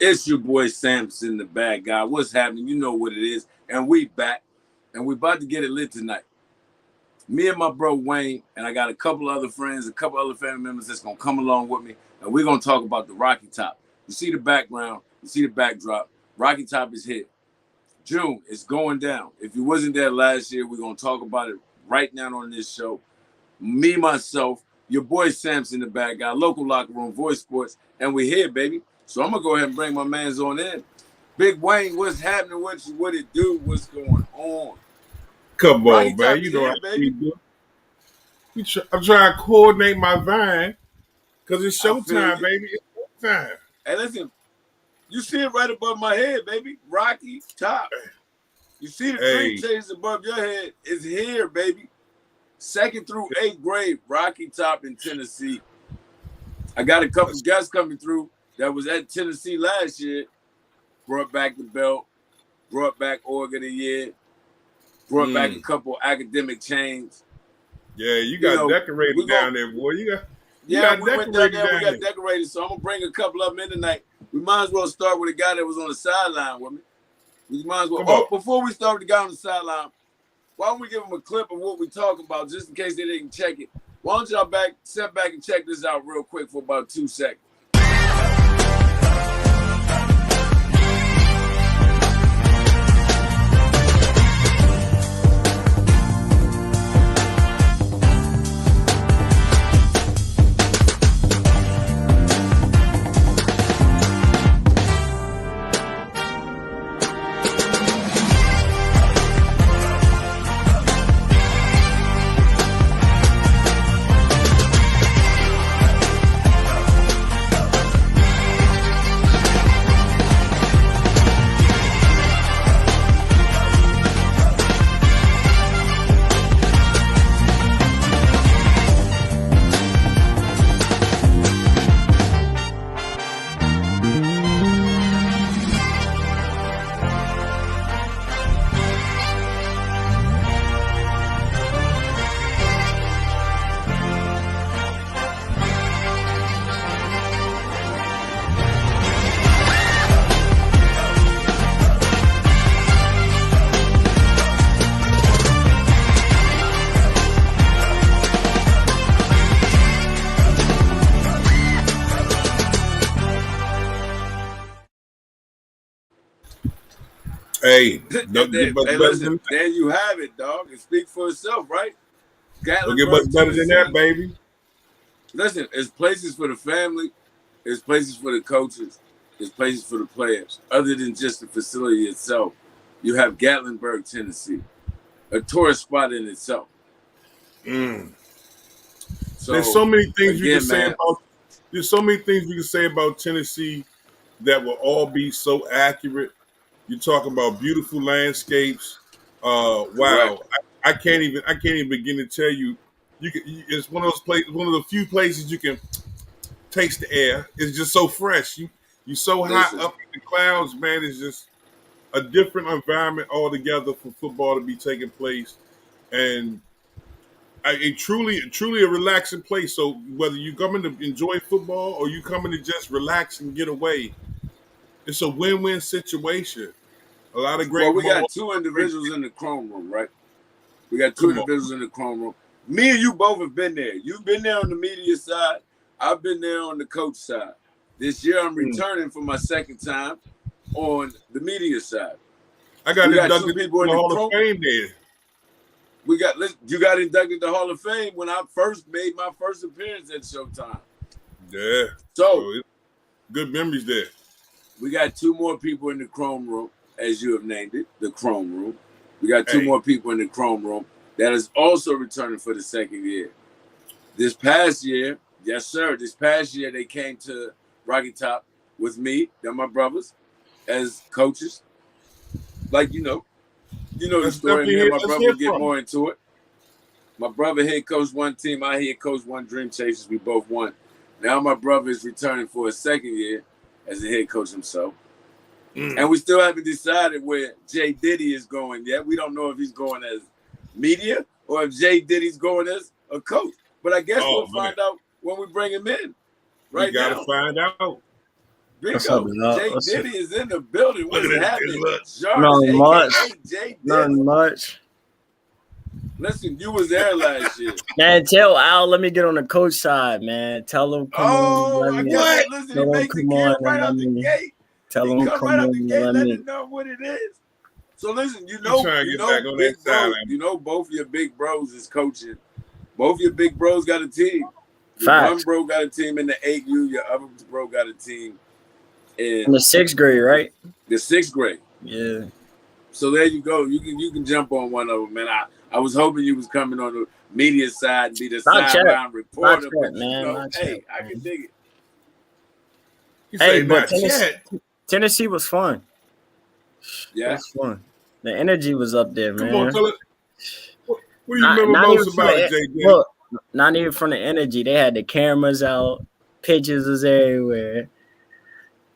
It's your boy Samson, the bad guy. What's happening? You know what it is. And we back. And we about to get it lit tonight. Me and my bro Wayne, and I got a couple other friends, a couple other family members that's going to come along with me. And we're going to talk about the Rocky Top. You see the background. You see the backdrop. Rocky Top is here. June is going down. If you wasn't there last year, we're going to talk about it right now on this show. Me, myself, your boy Samson, the bad guy, local locker room, voice sports, and we're here, baby. So I'm going to go ahead and bring my mans on in. Big Wayne, what's happening? What it do? What's going on? Come Rocky on, man. Top You is know here, how baby. we do. I'm trying to coordinate my vine because it's I feel showtime, you. baby. It's showtime. Hey, listen, you see it right above my head, baby. Rocky Top. You see the Hey. dream chase above your head is here, baby. 2nd through 8th grade, Rocky Top in Tennessee. I got a couple guests coming through that was at Tennessee last year. Brought back the belt, brought back Org of the Year, brought back a couple academic chains. Yeah, you got decorated down there, boy. You got we went down there. We got decorated, so I'm gonna bring a couple of them in tonight. We might as well start with a guy that was on the sideline with me. We might as well. Before we start with the guy on the sideline, why don't we give him a clip of what we're talking about, just in case they didn't check it? Why don't y'all step back and check this out real quick for about 2 seconds? Hey, listen, there you have it, dog. It speaks for itself, right? Don't get much better than that, baby. Listen, it's places for the family, it's places for the coaches, it's places for the players. Other than just the facility itself, you have Gatlinburg, Tennessee, a tourist spot in itself. So, there's so many things you can say about. There's so many things we can say about Tennessee that will all be so accurate. You're talking about beautiful landscapes. Wow, I can't even begin to tell you. It's one of those places, one of the few places you can taste the air. It's just so fresh. You're so high up in the clouds, man. It's just a different environment altogether for football to be taking place, and a truly a relaxing place. So whether you coming to enjoy football or you coming to just relax and get away, it's a win-win situation. A lot of great. Well, we got 2 individuals in the chrome room, right? We got 2 individuals in the chrome room. Me and you both have been there. You've been there on the media side. I've been there on the coach side. This year, I'm returning for my 2nd time on the media side. I got inducted to the Hall of Fame there. You got inducted to the Hall of Fame when I first made my first appearance at Showtime. Yeah. So good memories there. We got 2 more people in the chrome room, as you have named it, the chrome room. We got 2 more people in the chrome room that is also returning for the 2nd year. This past year, yes, sir, they came to Rocky Top with me. They're my brothers as coaches. Like, you know the story. Me and my brother will get more into it. My brother head coached one team. I head coached one Dream Chasers. We both won. Now my brother is returning for his 2nd year as the head coach himself. And we still haven't decided where Jay Diddy is going yet. We don't know if he's going as media or if Jay Diddy's going as a coach. But I guess we'll find out when we bring him in. Right now. We got to find out. What's up, Jay Diddy is in the building. What's happening? Nothing much. Nothing much. Listen, you was there last year. Man, tell Al, let me get on the coach side, man. Tell him come on. I guess listen, he makes the kid right out the gate. Tell him come right out the gate, let me him know what it is. So listen, you know both your big bros is coaching. Both your big bros got a team. Your one bro got a team in the 8U. Your other bro got a team in the 6th grade, right? The 6th grade. Yeah. So there you go. You can jump on one of them, man. I was hoping you was coming on the media side and be the sideline reporter. But hey, I can dig it. Hey, but Tennessee was fun. Yeah, it was fun. The energy was up there, man. Come on, tell it. What do you remember most about it, JJ? Look, not even from the energy. They had the cameras out, pictures was everywhere.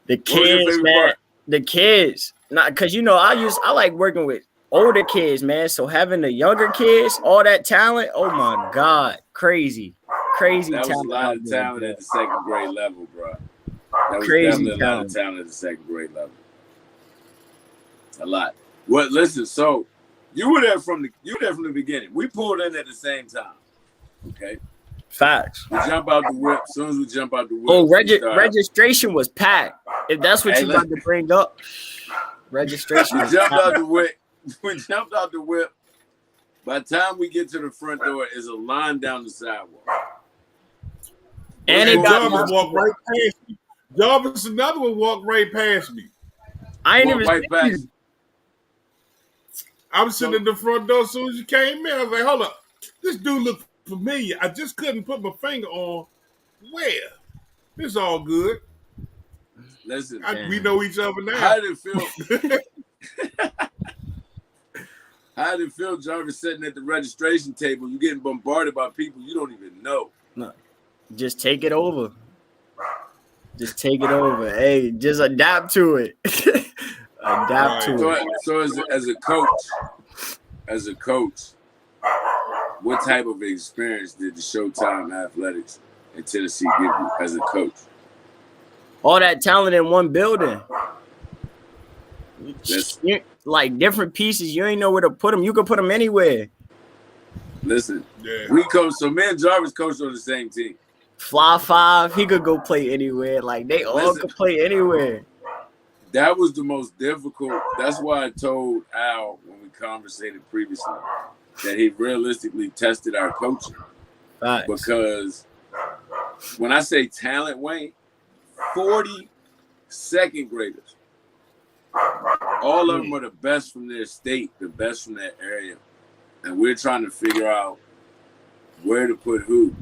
The kids, man. The kids, not because I like working with older kids, man. So having the younger kids, all that talent, oh my God, crazy that talent. That was a lot of talent at the 2nd grade level, bro. That was definitely a lot of talent at the 2nd grade level. A lot. Well, listen. So you were there from the beginning. We pulled in at the same time. Okay. Facts. We jump out the whip. As soon as we jump out the whip. Oh, registration was packed. If that's what you got to bring up, registration. We jumped out the whip. We jumped out the whip. By the time we get to the front door, is a line down the sidewalk. And Jarvis walked right past me. Jarvis, another one, walked right past me. I ain't even right past. I was sitting at the front door as soon as you came in. I was like, hold up. This dude looked familiar. I just couldn't put my finger on where. It's all good. Listen, we know each other now. How did it feel? How did it feel, Jarvis, sitting at the registration table? You getting bombarded by people you don't even know. No, just take it over. Just take it over. Hey, just adapt to it. Adapt to it. So as a coach, what type of experience did the Showtime Athletics in Tennessee give you as a coach? All that talent in one building. Like different pieces, you ain't know where to put them. You can put them anywhere. Listen, we coach. So me and Jarvis coached on the same team. Fly 5, he could go play anywhere. Like they all could play anywhere. That was the most difficult. That's why I told Al when we conversated previously that he realistically tested our coaching. Right. Because when I say talent, Wayne, 40 2nd graders. All of them are the best from their state, the best from their area. And we're trying to figure out where to put who.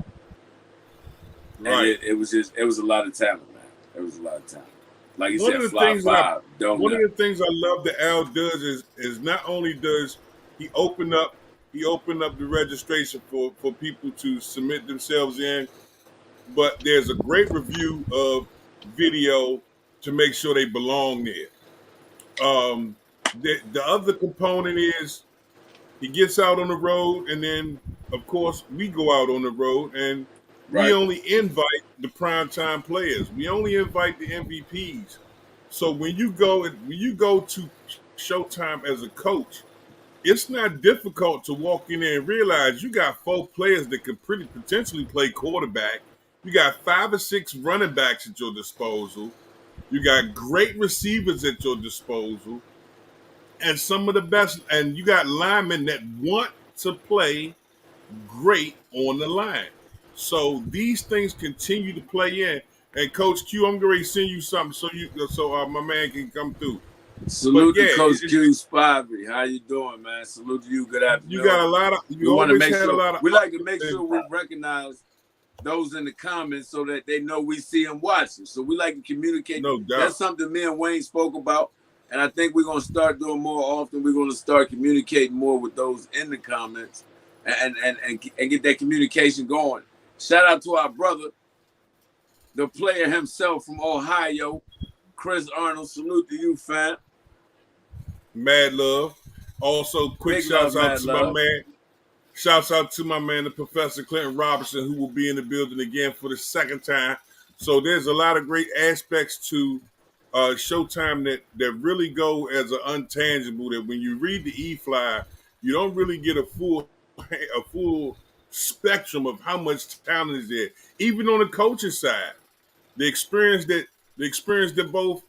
Right. And it was a lot of talent, man. It was a lot of talent. Like you said, Fly 5. One of the things I love that Al does is not only does he open up the registration for people to submit themselves in, but there's a great review of video to make sure they belong there. The other component is he gets out on the road, and then of course we go out on the road, and we only invite the primetime players. We only invite the MVPs. So when you go to Showtime as a coach, it's not difficult to walk in there and realize you got 4 players that could pretty potentially play quarterback. You got 5 or 6 running backs at your disposal. You got great receivers at your disposal, and some of the best. And you got linemen that want to play great on the line. So these things continue to play in. And Coach Q, I'm going to send you something so my man can come through. Salute to Coach Q Spivey. How you doing, man? Salute to you. Good afternoon. You got a lot of. We want to make sure. We like to make sure we recognize those in the comments so that they know we see them watching. So we like to communicate. No doubt. That's something me and Wayne spoke about, and I think we're going to start doing more often. We're going to start communicating more with those in the comments and get that communication going. Shout out to our brother, the player himself from Ohio, Chris Arnold. Salute to you, fam. Mad love. Also, quick shouts out to my man. Shouts out to my man, the Professor Clinton Robinson, who will be in the building again for the 2nd time. So there's a lot of great aspects to Showtime that really go as an untangible. That when you read the E-Flyer, you don't really get a full spectrum of how much talent is there. Even on the coaching side, the experience that both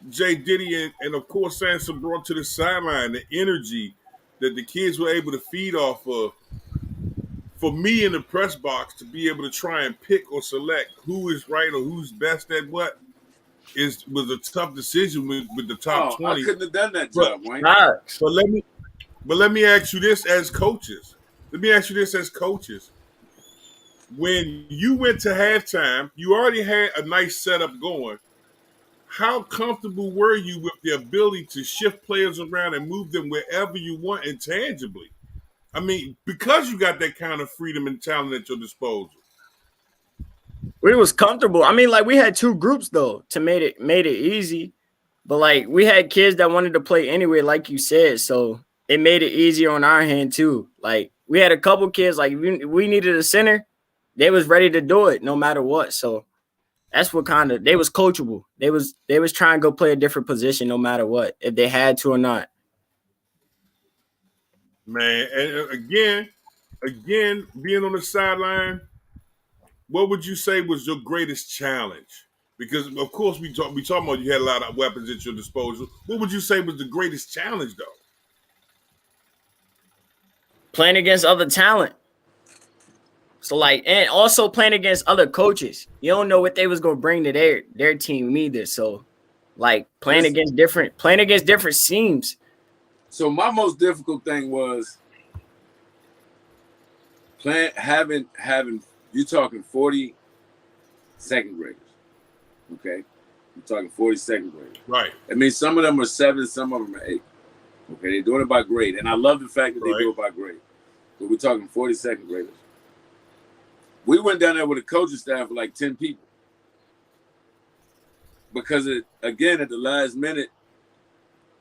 Jay Diddy and of course Sansa brought to the sideline, the energy that the kids were able to feed off of. For me in the press box to be able to try and pick or select who is right or who's best at what was a tough decision with the top 20. I couldn't have done that job, Wayne. But let me ask you this as coaches. When you went to halftime, you already had a nice setup going. How comfortable were you with the ability to shift players around and move them wherever you want intangibly? I mean, because you got that kind of freedom and talent at your disposal. We was comfortable. I mean, like we had two groups though to made it easy. But like we had kids that wanted to play anyway, like you said. So it made it easier on our hand too. Like we had a couple kids, like we needed a center. They was ready to do it no matter what. So that's what they was coachable. They was trying to go play a different position no matter what, if they had to or not. Man, and again, being on the sideline, what would you say was your greatest challenge? Because of course we talking about you had a lot of weapons at your disposal. What would you say was the greatest challenge though? Playing against other talent. So like, and also playing against other coaches. You don't know what they was gonna bring to their team either. So like playing against different schemes. So my most difficult thing was having you're talking 40 second graders. Okay? You're talking 40 second graders. Right. I mean, some of them are 7, some of them are 8. Okay, they're doing it by grade. And I love the fact that they do it by grade. But we're talking 40 second graders. We went down there with a coaching staff of like 10 people. Because again, at the last minute,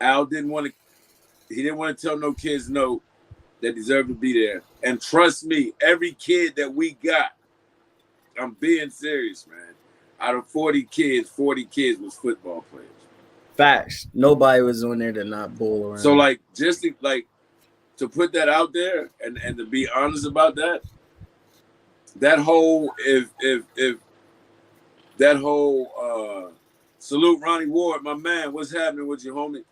Al didn't want to tell no kids no that deserved to be there. And trust me, every kid that we got, I'm being serious, man. Out of 40 kids was football players. Facts. Nobody was on there to not bowl around. So like just to put that out there and to be honest about that whole salute Ronnie Ward, my man, what's happening with you, homie?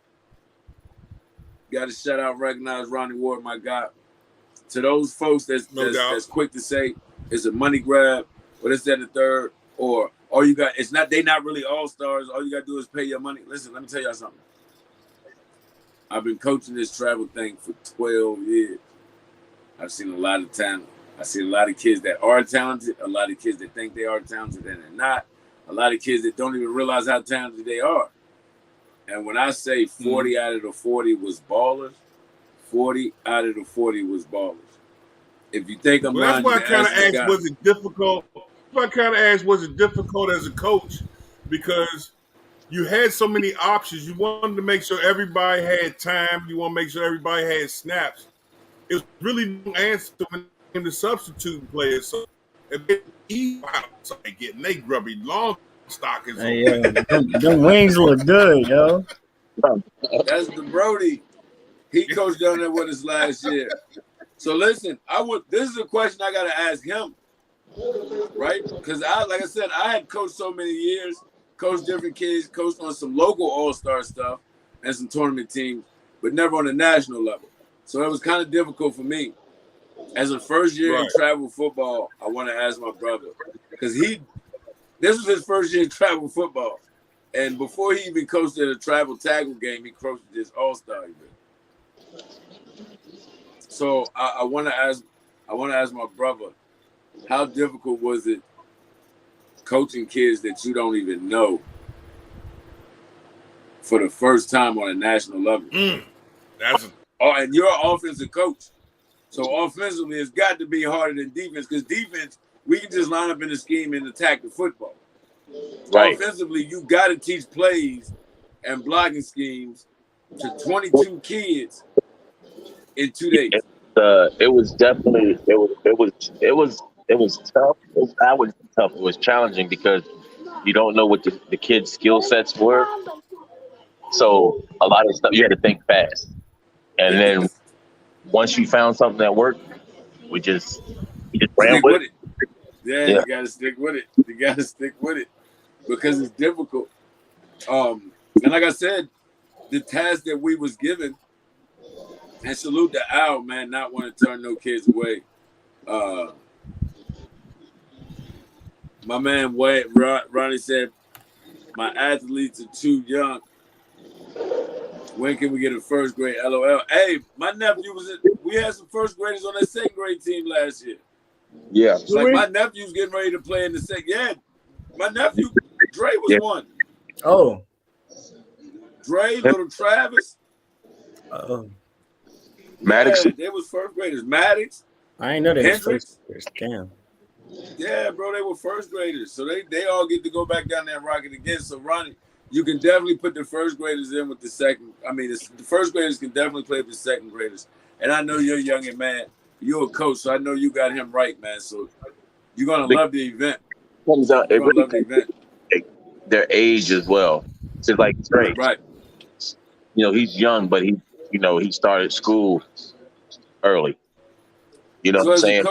Got to shout out, recognize Ronnie Ward, my guy. To those folks that's quick to say it's a money grab, or this, that, and the third, or all you got, they not really all-stars. All you got to do is pay your money. Listen, let me tell y'all something. I've been coaching this travel thing for 12 years. I've seen a lot of talent. I've seen a lot of kids that are talented, a lot of kids that think they are talented and they're not, a lot of kids that don't even realize how talented they are. And when I say 40 out of the 40 was ballers, 40 out of the 40 was ballers. If you think I'm that's why I kind of asked, was it difficult? Was it difficult as a coach? Because you had so many options. You wanted to make sure everybody had time. You want to make sure everybody had snaps. It was really no answer when the substitute players. So if they getting they grubby long stockings. Hey, yo, them wings look good, yo. That's the Brody. He coached down there with us last year. So listen, this is a question I gotta ask him, right? Because like I said, I had coached so many years, coached different kids, coached on some local all-star stuff and some tournament teams, but never on a national level. So it was kind of difficult for me. As a first year in travel football, I want to ask my brother, because this was his first year in travel football. And before he even coached at a travel tackle game, he coached this all-star event. So I want to ask my brother, how difficult was it coaching kids that you don't even know for the first time on a national level? And you're an offensive coach. So offensively, it's got to be harder than defense, because defense, we can just line up in the scheme and attack the football. Right. Offensively, you got to teach plays and blocking schemes to 22 kids in 2 days. It was definitely tough. It was challenging because You don't know what the kids' skill sets were. So a lot of stuff you had to think fast. And then once you found something that worked, we just ran stick with it. Yeah, you gotta stick with it. You gotta stick with it because it's difficult. And like I said, the task that we was given, and salute to Al, man, not want to turn no kids away. My man Ronnie said, my athletes are too young. When can we get a first grade LOL? Hey, my nephew we had some first graders on that second grade team last year. Yeah. Like my nephew's getting ready to play in the second. Yeah, my nephew, Dre was one. Oh. Dre, little Travis. Oh. Maddox. Yeah, they was first graders. Maddox. I ain't know they was Hendricks. first graders. Damn. Yeah, bro, they were first graders. So they all get to go back down there and rock it again. So Ronnie, you can definitely put the first graders in with the second. I mean, the first graders can definitely play with the second graders. And I know you're young and man. You're a coach, so I know you got him right, man. So you're gonna love the event. Comes out. It really love the event. Their age as well. So like Trey, right? You know, he's young, but he started school early. You know so what I'm saying?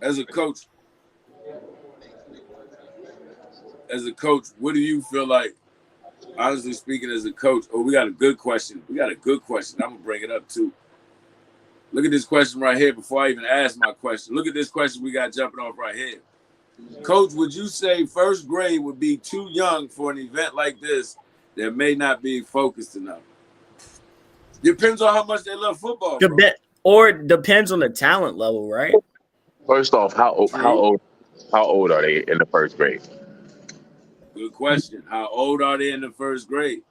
As a coach, what do you feel like? Honestly speaking, as a coach, we got a good question. I'm gonna bring it up too. Look at this question right here before I even ask my question. Look at this question we got jumping off right here. Coach, would you say first grade would be too young for an event like this that may not be focused enough? Depends on how much they love football. Or depends on the talent level, right? First off, how old are they in the first grade? Good question. How old are they in the first grade?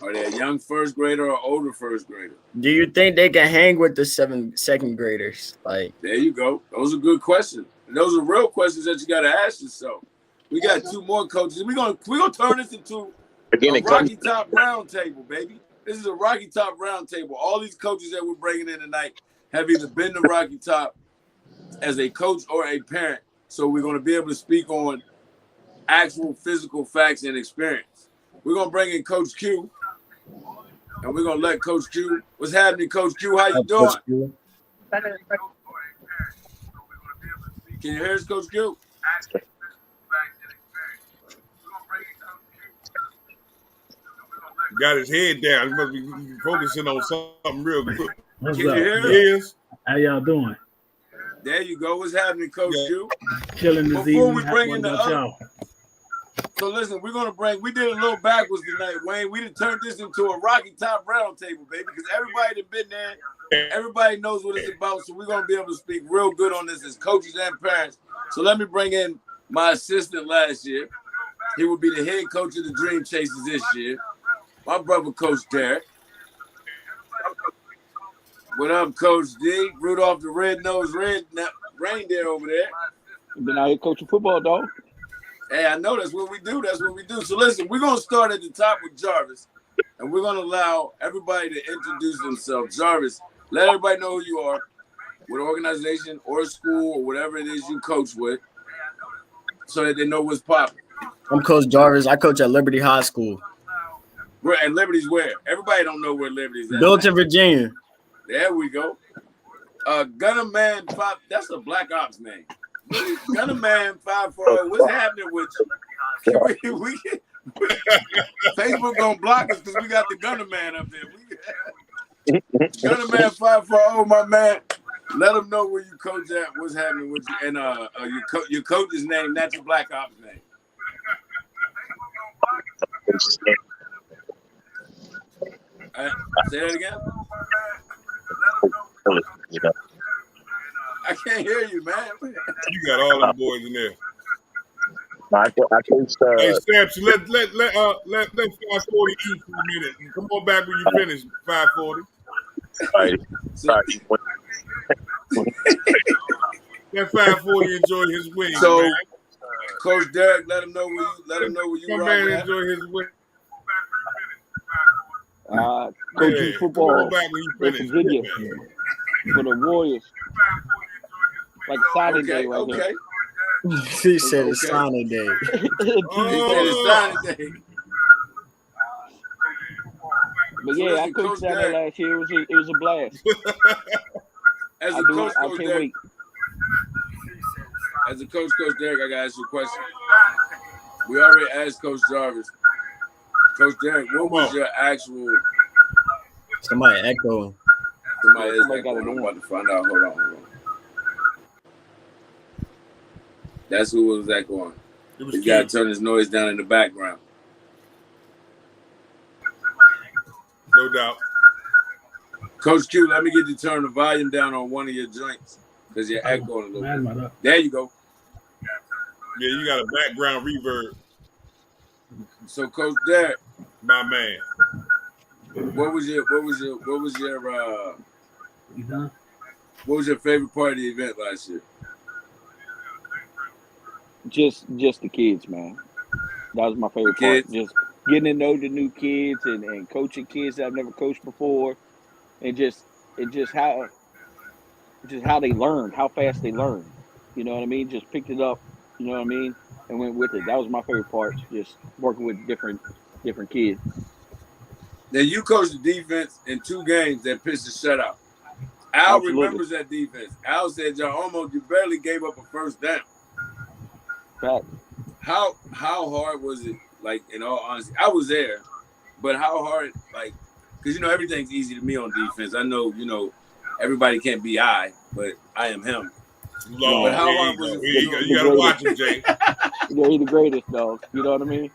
Are they a young first grader or older first grader? Do you think they can hang with the second graders? Like, there you go. Those are good questions. And those are real questions that you got to ask yourself. We got two more coaches. We're gonna turn this into a Rocky Top round table, baby. This is a Rocky Top round table. All these coaches that we're bringing in tonight have either been to Rocky Top as a coach or a parent. So we're going to be able to speak on actual physical facts and experience. We're going to bring in Coach Q, and we're going to let Coach Q. What's happening, Coach Q? How you doing? Can you hear us, Coach Q? Got his head down. He must be focusing on something real good. Can you hear us? Yes. How y'all doing? There you go. What's happening, Coach Q? Chilling this Before evening. we bring in the other. So listen, we did a little backwards tonight, Wayne. We done turned this into a Rocky Top round table, baby, because everybody that been there, everybody knows what it's about. So we're going to be able to speak real good on this as coaches and parents. So let me bring in my assistant last year. He would be the head coach of the Dream Chasers this year. My brother, Coach Derek. What up, Coach D? Rudolph the red-nosed reindeer over there. Been out here coaching football, dog. Hey, I know that's what we do. That's what we do. So listen, we're going to start at the top with Jarvis, and we're going to allow everybody to introduce themselves. Jarvis, let everybody know who you are, what organization or school or whatever it is you coach with, so that they know what's popping. I'm Coach Jarvis. I coach at Liberty High School. And Liberty's where? Everybody don't know where Liberty's at. Built in Virginia. There we go. Gunner Man 5. That's a Black Ops name. Gunner Man 540. What's happening with you? Facebook gonna block us because we got the Gunner Man up there. Gunner Man 540, my man. Let them know where you coach at. What's happening with you? And your coach's name, not your Black Ops name. Say that again. I can't hear you, man. You got all them boys in there. I coach. Hey, Stamps, let 540 eat for a minute. Come on back when you finish 540. Right. Let 540 enjoy his win. So, man. Coach Derek, let him know where you My man enjoy his win. Coaching football back when you finish. in Virginia for the Warriors. Like Saturday right here. He said it's signing day. He said it's signing day. But yeah, I coached down there last year. It was a blast. As a coach, Derek, as a coach, Derek, I gotta ask you a question. We already asked Coach Jarvis. Coach Derek, what was your actual? Somebody echoing. Somebody is echoing. I'm about to find out. Hold on. That's who was echoing. He's got to turn his noise down in the background. No doubt. Coach Q, let me get you to turn the volume down on one of your joints because you're echoing a little bit. There you go. Yeah, you got a background reverb. So, Coach Derek, my man, what was your favorite part of the event last year? Just the kids, man. That was my favorite part. Just getting to know the new kids and coaching kids that I've never coached before, and just how they learn, how fast they learn. You know what I mean? Just picked it up. You know what I mean? And went with it. That was my favorite part. Just working with different kids. Now you coached the defense in 2 games that pitched a shutout. Al remembers that defense. Al said you barely gave up a first down. Fact. How hard was it? Like, in all honesty, I was there, but how hard? Like, because everything's easy to me on defense. I know everybody can't be I, but I am him. Lord, but how hard was it? You gotta watch him, Jay. Yeah, he's the greatest, dog. You know what I mean?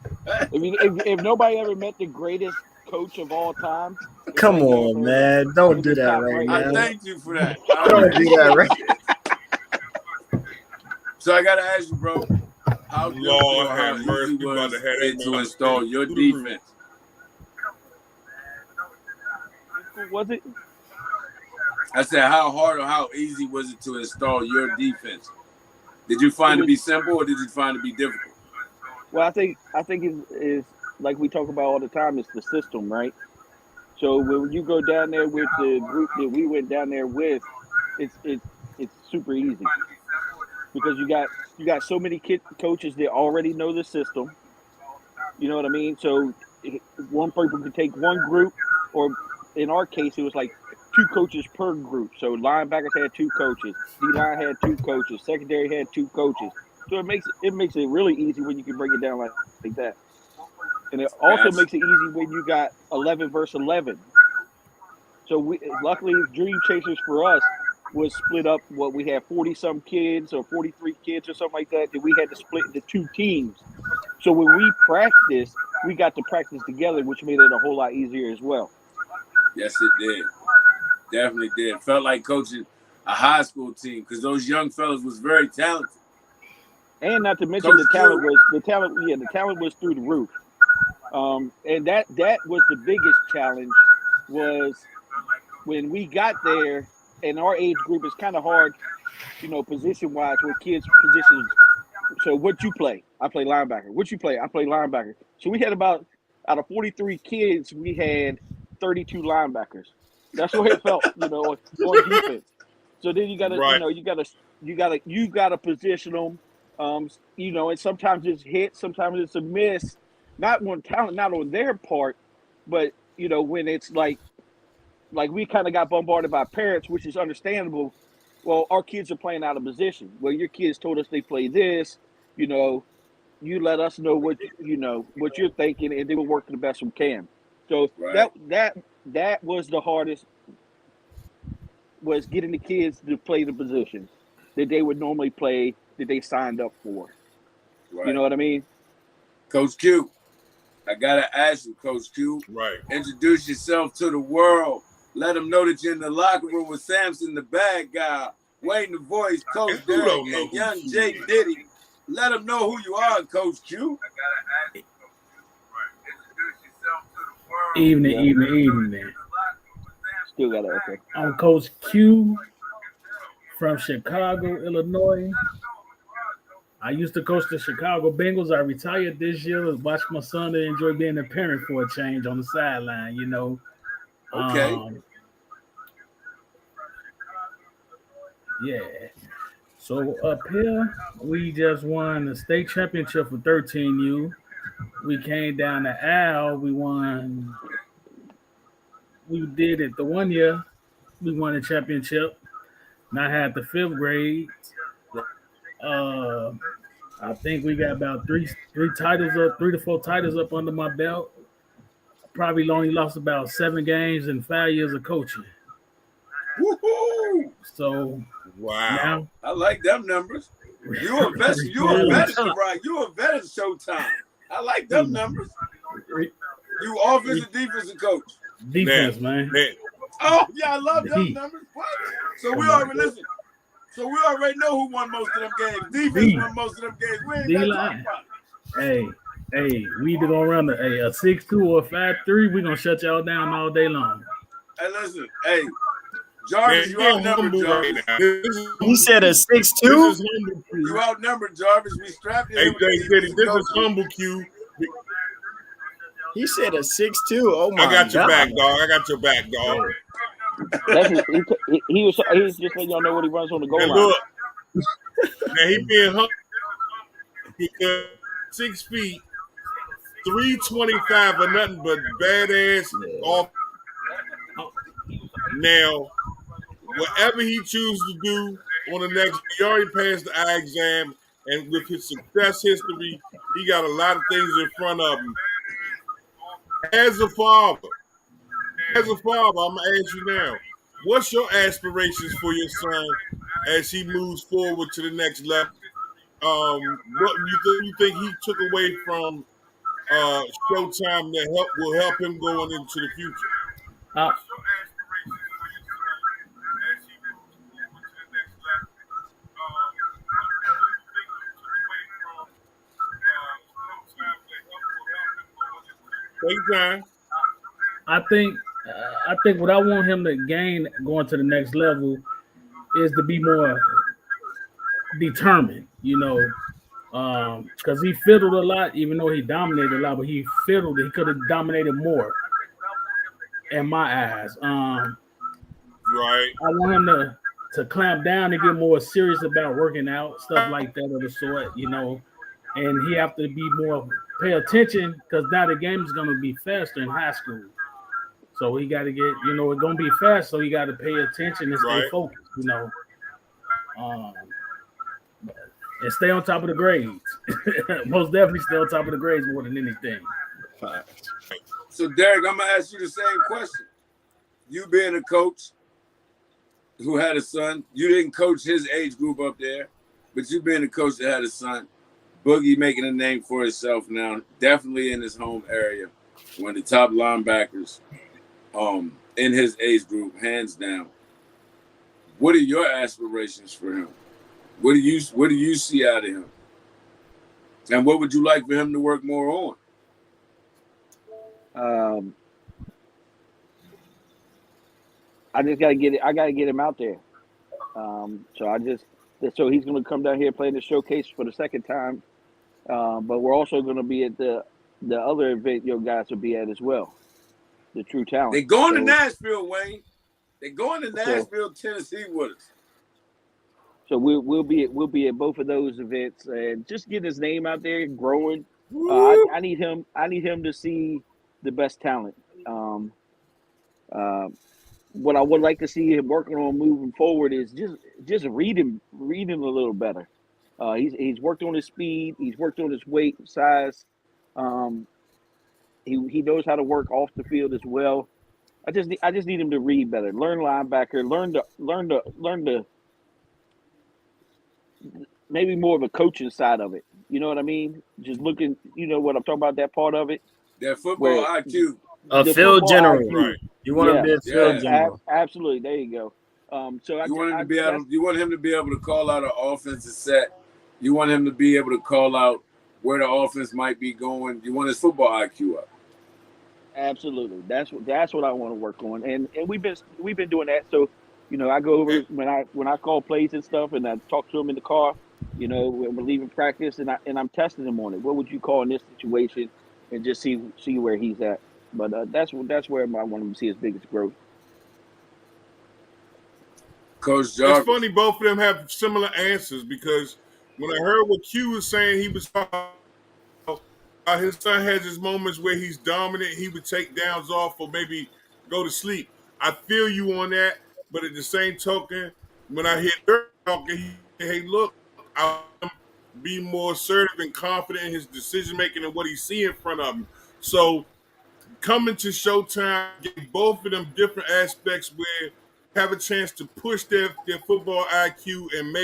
If nobody ever met the greatest coach of all time, come on, man! Don't do that right now. I thank you for that. Don't do that right. So I gotta ask you, bro. How Lord have mercy, was it to install your defense? Was it? I said, how hard or how easy was it to install your defense? Did you find it to be simple or did you find it to be difficult? Well, I think it's like we talk about all the time. It's the system, right? So when you go down there with the group that we went down there with, it's super easy because you got so many coaches that already know the system. You know what I mean? So one person could take one group, or in our case, it was like 2 coaches per group. So linebackers had 2 coaches, D-line had 2 coaches, secondary had 2 coaches. So it makes it really easy when you can break it down like that. And it also makes it easy when you got 11 versus 11. So luckily, Dream Chasers for us was split up. We had 40-some kids or 43 kids or something like that we had to split into 2 teams. So when we practiced, we got to practice together, which made it a whole lot easier as well. Yes, it did. Definitely did. Felt like coaching a high school team because those young fellas was very talented. And not to mention the talent was through the roof. And that was the biggest challenge was when we got there, and our age group is kind of hard, position wise with kids positions. So what you play? I play linebacker. What you play? I play linebacker. So we had out of 43 kids, we had 32 linebackers. That's what it felt, on defense. So then you gotta position them. And sometimes it's hit, sometimes it's a miss. Not on talent, not on their part, but when it's like we kind of got bombarded by parents, which is understandable. Well, our kids are playing out of position. Well, your kids told us they play this. You let us know what you're thinking, and they will work the best we can. So that was the hardest, was getting the kids to play the positions that they would normally play, that they signed up for. Right. You know what I mean? Coach Q, I gotta ask you, Coach Q. Right. Introduce yourself to the world. Let them know that you're in the locker room with Samson, the bad guy, Wayne the voice, Coach Derek, and young Jake Diddy. Let them know who you are, Coach Q. Evening. Still got it. Okay. I'm Coach Q from Chicago, Illinois. I used to coach the Chicago Bengals. I retired this year. Watched my son and enjoy being a parent for a change on the sideline, Okay. Yeah. So up here, we just won the state championship for 13U. We came down the aisle. We won. We did it the one year. We won the championship. And I had the fifth grade. Uh, I think we got about three titles up, 3 to 4 titles up under my belt. Probably only lost about 7 games in 5 years of coaching. Woohoo! So wow, I like them numbers. You a vet, you a vet of Showtime. I like them numbers. You offensive defensive coach. Defense, man. Oh yeah, I love them numbers. What? So we already listen. So we already know who won most of them games. Defense won most of them games. We ain't got to talk about it. Hey, we either gonna run a 6-2 or a 5-3. We gonna shut y'all down all day long. Hey, listen, hey, Jarvis, you outnumbered, Jarvis. You said a 6-2? You outnumbered, Jarvis. We strapped you. Hey, this is humble Q. He said a 6-2. Oh my God. I got your back, dog. I got your back, dog. He was just letting y'all know what he runs on the goal line. Look, now he being humble because 6 feet, 325 or nothing but badass off. Now, whatever he chooses to do on the next, he already passed the eye exam, and with his success history, he got a lot of things in front of him. As a father, I'm gonna ask you now, what's your aspirations for your son as he moves forward to the next level? What you think he took away from Showtime that will help him going into the future? I think what I want him to gain going to the next level is to be more determined, because he fiddled a lot, even though he dominated a lot, but he fiddled. He could have dominated more in my eyes. Right. I want him to clamp down and get more serious about working out, stuff like that of the sort, and he have to be more pay attention because now the game is going to be faster in high school. So he got to get, it's going to be fast. So he got to pay attention and stay focused, and stay on top of the grades. Most definitely stay on top of the grades more than anything. So Derek, I'm going to ask you the same question. You being a coach who had a son, you didn't coach his age group up there, but you being a coach that had a son, Boogie making a name for himself now, definitely in his home area, one of the top linebackers in his age group, hands down. What are your aspirations for him? What do you see out of him? And what would you like for him to work more on? I just gotta get it. I gotta get him out there. So he's gonna come down here playing the showcase for the second time. But we're also gonna be at the other event your guys will be at as well. The True Talent. They're going to Nashville, Wayne. They're going to Nashville, Tennessee with us. So we'll be at both of those events and just get his name out there, growing. I need him to see the best talent. What I would like to see him working on moving forward is just reading a little better. He's worked on his speed. He's worked on his weight, size. He knows how to work off the field as well. I just need him to read better, learn linebacker, learn to maybe more of a coaching side of it. You know what I mean? Just looking, what I'm talking about, that part of it. That football IQ. A field general. Right. You want to be a field general. Absolutely. There you go. You want him to be able to call out an offensive set. You want him to be able to call out where the offense might be going. You want his football IQ up. Absolutely. That's what I want to work on. And we've been doing that. So, I go over when I call plays and stuff, and I talk to him in the car. When we're leaving practice, and I'm testing him on it. What would you call in this situation, and just see where he's at. But that's where I want him to see his biggest growth. Coach Jarvis. It's funny both of them have similar answers because when I heard what Q was saying, he was talking about his son has his moments where he's dominant. He would take downs off or maybe go to sleep. I feel you on that, but at the same token, when I hear Dirk talking, he said, hey, look, I'll be more assertive and confident in his decision making and what he see in front of him. So coming to Showtime, getting both of them different aspects where have a chance to push their football IQ and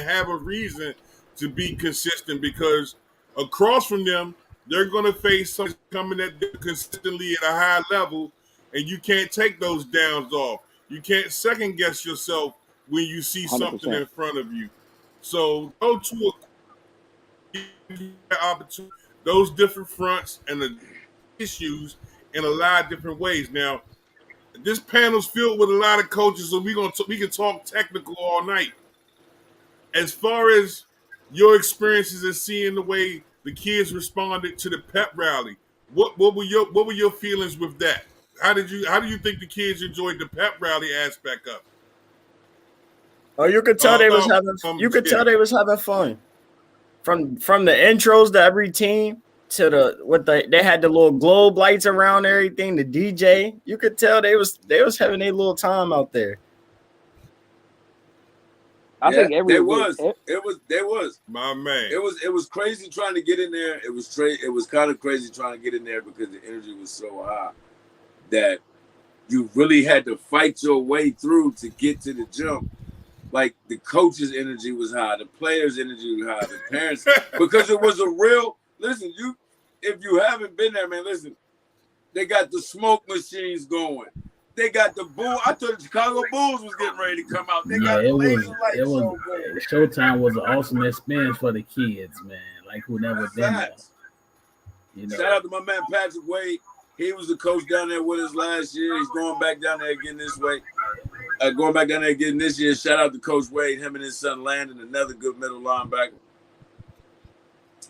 have a reason to be consistent, because across from them, they're going to face something coming at them consistently at a high level, and you can't take those downs off. You can't second guess yourself when you see 100%. something in front of you. So go to opportunity, those different fronts and the issues in a lot of different ways. Now, this panel's filled with a lot of coaches, so we can talk technical all night. As far as your experiences and seeing the way the kids responded to the pep rally, what were your feelings with that? How do you think the kids enjoyed the pep rally aspect of it? Oh, you could tell they was having. You could tell they was having fun. From the intros to every team to they had the little globe lights around everything. The DJ, you could tell they was having a little time out there. I think It was my man. It was crazy trying to get in there. It was kind of crazy trying to get in there because the energy was so high that you really had to fight your way through to get to the jump. Like the coach's energy was high, the players' energy was high, the parents, because it was a real. Listen, if you haven't been there, man, listen. They got the smoke machines going. They got the bull. I thought the Chicago Bulls was getting ready to come out. They got laser lights. It was Showtime was an awesome experience for the kids, man. Like who never been there. You know. Shout out to my man Patrick Wade. He was the coach down there with us last year. He's going back down there again this way. Going back down there again this year. Shout out to Coach Wade, him and his son Landon, another good middle linebacker.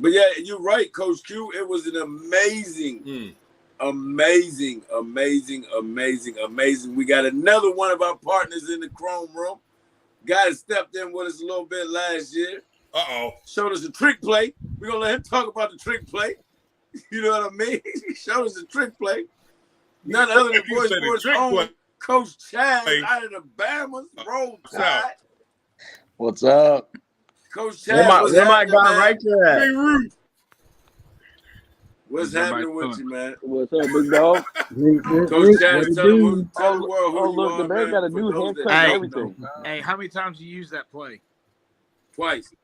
But yeah, you're right, Coach Q. It was an amazing. We got another one of our partners in the Chrome Room. Guy stepped in with us a little bit last year. Showed us a trick play. We're going to let him talk about the trick play. You know what I mean? He showed us a trick play. None other than Boys Sports own Coach Chad out of the Bahamas. Roll Tide. What's up? Coach Chad. Where my guy right there at? What's happening with you, man? What's up, big dog? Coach Chad, tell the world who you look, are, the man got a new haircut and everything. Hey, how many times you use that play? Twice.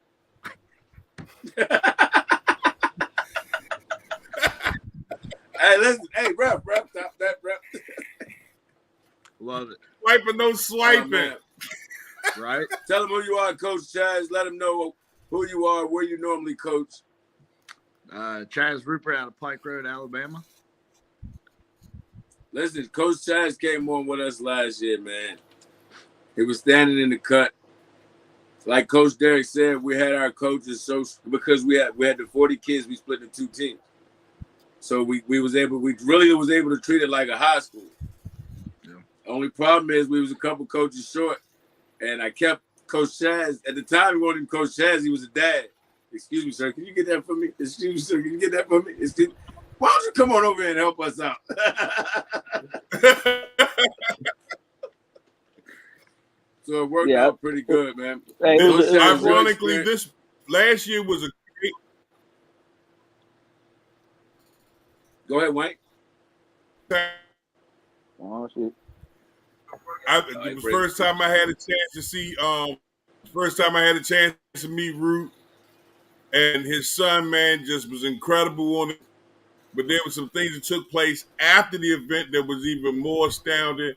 Hey, listen. Hey, rep, stop that, rep. Love it. Swiping, no swiping. Right? Tell them who you are, Coach Chaz. Let them know who you are, where you normally coach. Chaz Rupert out of Pike Road, Alabama. Listen, Coach Chaz came on with us last year, man. He was standing in the cut. Like Coach Derek said, we had our coaches because we had the 40 kids, we split into two teams. So we really was able to treat it like a high school. Yeah. Only problem is we was a couple coaches short, and I kept Coach Chaz. At the time, we wanted him Coach Chaz. He was a dad. Excuse me, sir. Can you get that for me? Excuse me, sir. Can you get that for me? Why don't you come on over here and help us out? So it worked out pretty good, man. Hey, ironically, this last year was a great. Go ahead, Wayne. Oh, shit. The first time I had a chance to see, to meet Root, and his son, man, just was incredible on it. But there were some things that took place after the event that was even more astounding.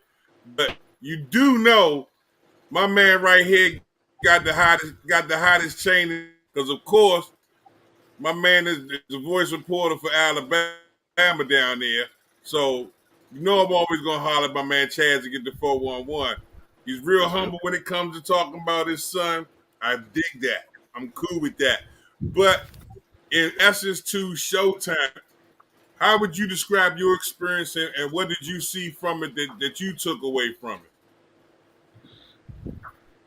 But you do know, my man right here got the hottest chain, because of course, my man is the voice reporter for Alabama down there. So you know I'm always gonna holler at my man Chaz to get the 411. He's real humble when it comes to talking about his son. I dig that. I'm cool with that. But in essence, to Showtime, how would you describe your experience and what did you see from it that you took away from it?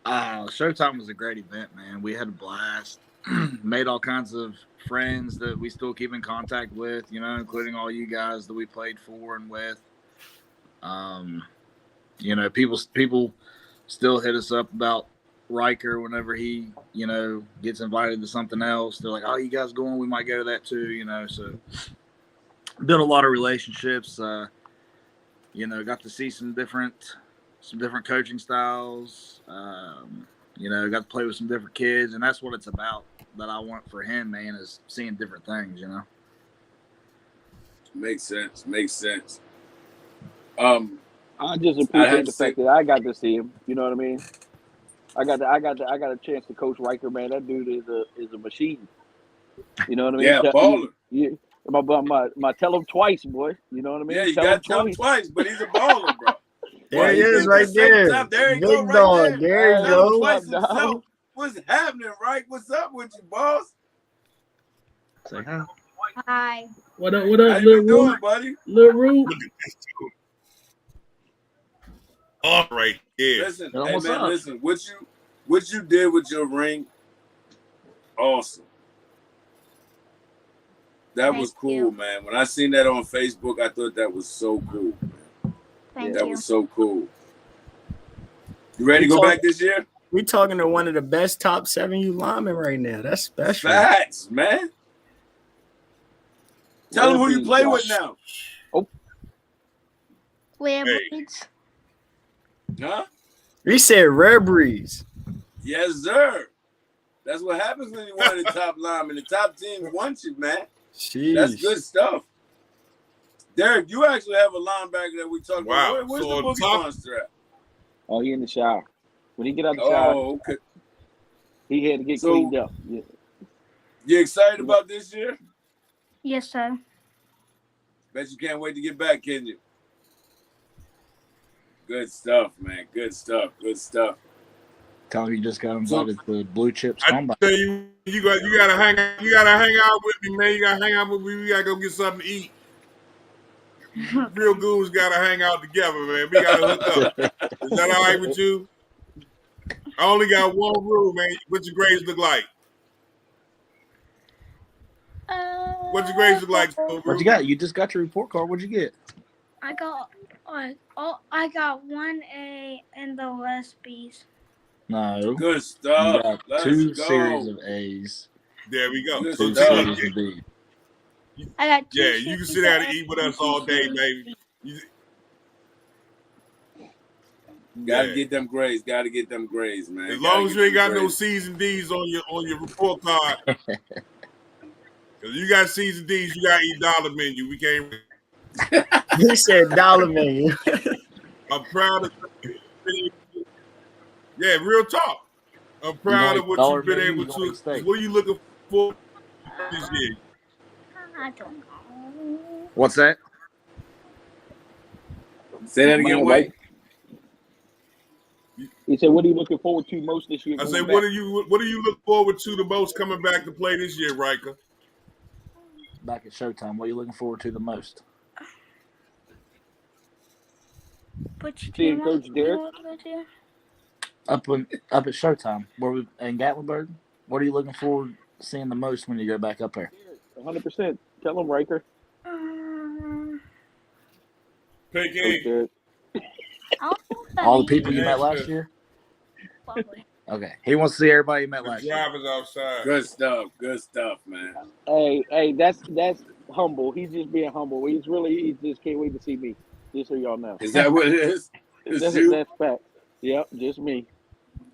Showtime was a great event, man. We had a blast. Made all kinds of friends that we still keep in contact with, you know, including all you guys that we played for and with. You know, people still hit us up about Riker whenever he, you know, gets invited to something else. They're like, "Oh, you guys going? We might go to that too," you know. So built a lot of relationships. You know, got to see some different coaching styles. You know, got to play with some different kids, and that's what it's about. That I want for him, man, is seeing different things. You know, makes sense. I just appreciate the fact that I got to see him. You know what I mean? I got a chance to coach Riker, man. That dude is a machine. You know what I mean? Yeah, baller. Yeah, my tell him twice, boy. You know what I mean? Yeah, you got to tell him twice, but he's a baller, bro. There he is, right there. There you Big go, right dog. there. There you go. Twice himself. What's happening, right? What's up with you, boss? say hi. Hi. What up, How Lil you doing, Rube? buddy? Lil Rube? Look at this dude. All right, yeah. Listen, Tell 'em hey what's man, up. listen. What you did with your ring, awesome. That Thank was cool, you. man. When I seen that on Facebook, I thought that was so cool, man. Thank That you. was so cool. You ready to go back this year? We talking to one of the best top 7U linemen right now. That's special. Facts, man. Tell them who you play with now. Rare Hey. breeds. Huh? We said rare breeds. Yes, sir. That's what happens when you're one of the top linemen. The top team wants you, man. Jeez. That's good stuff. Derek, you actually have a linebacker that we talked Wow. about. Where's So the on Boogie top- Monster at? Oh, he in the shower. When he get out the shower, Oh, okay. he had to get So- cleaned up. Yeah. You excited about this year? Yes, sir. Bet you can't wait to get back, can you? Good stuff, man. Good stuff. Good stuff. Tell him you just got invited to Blue Chips I Combine. tell you, you gotta hang out with me, man. You gotta hang out with me. We gotta go get something to eat. Real goons gotta hang out together, man. We gotta hook up. Is that all right with you? I only got one rule, man. What's your grades look like? What's your grades look like? What you got? You just got your report card. What'd you get? I got 1A and the rest B's. No. Good You stuff. got Let's 2 go. series of A's, There we go. Good 2 stuff. series of B's. I got 2 Yeah, you can series sit down of and A eat with us all day, baby. Gotta Yeah. get them grades. Gotta get them grades, man. As Gotta long as get you ain't them got no grades. C's and D's on your report card. Cause you got C's and D's, you gotta eat dollar menu. We can't. He said dollar menu. I'm proud of. Yeah, real talk. I'm proud of what dollar you've been menu, able you gonna to. eat steak. What are you looking for this year? I don't know. What's that? Say that again, White. He said, "What are you looking forward to most this year?" I going said, back? what do you look forward to the most coming back to play this year, Riker? Back at Showtime. What are you looking forward to the most? Which Seeing team Coach Derek? Up at Showtime. In Gatlinburg. What are you looking forward to seeing the most when you go back up there? 100%. Tell him, Riker. Pick Coach eight. Derek. All the people you Yeah, met last sure. year? Probably. Okay. He wants to see everybody you met The last year. drivers outside. Good stuff. Good stuff, man. Hey, that's humble. He's just being humble. He just can't wait to see me. Just so y'all know. Is that what it is? It's you? That's fact. Yep, just me.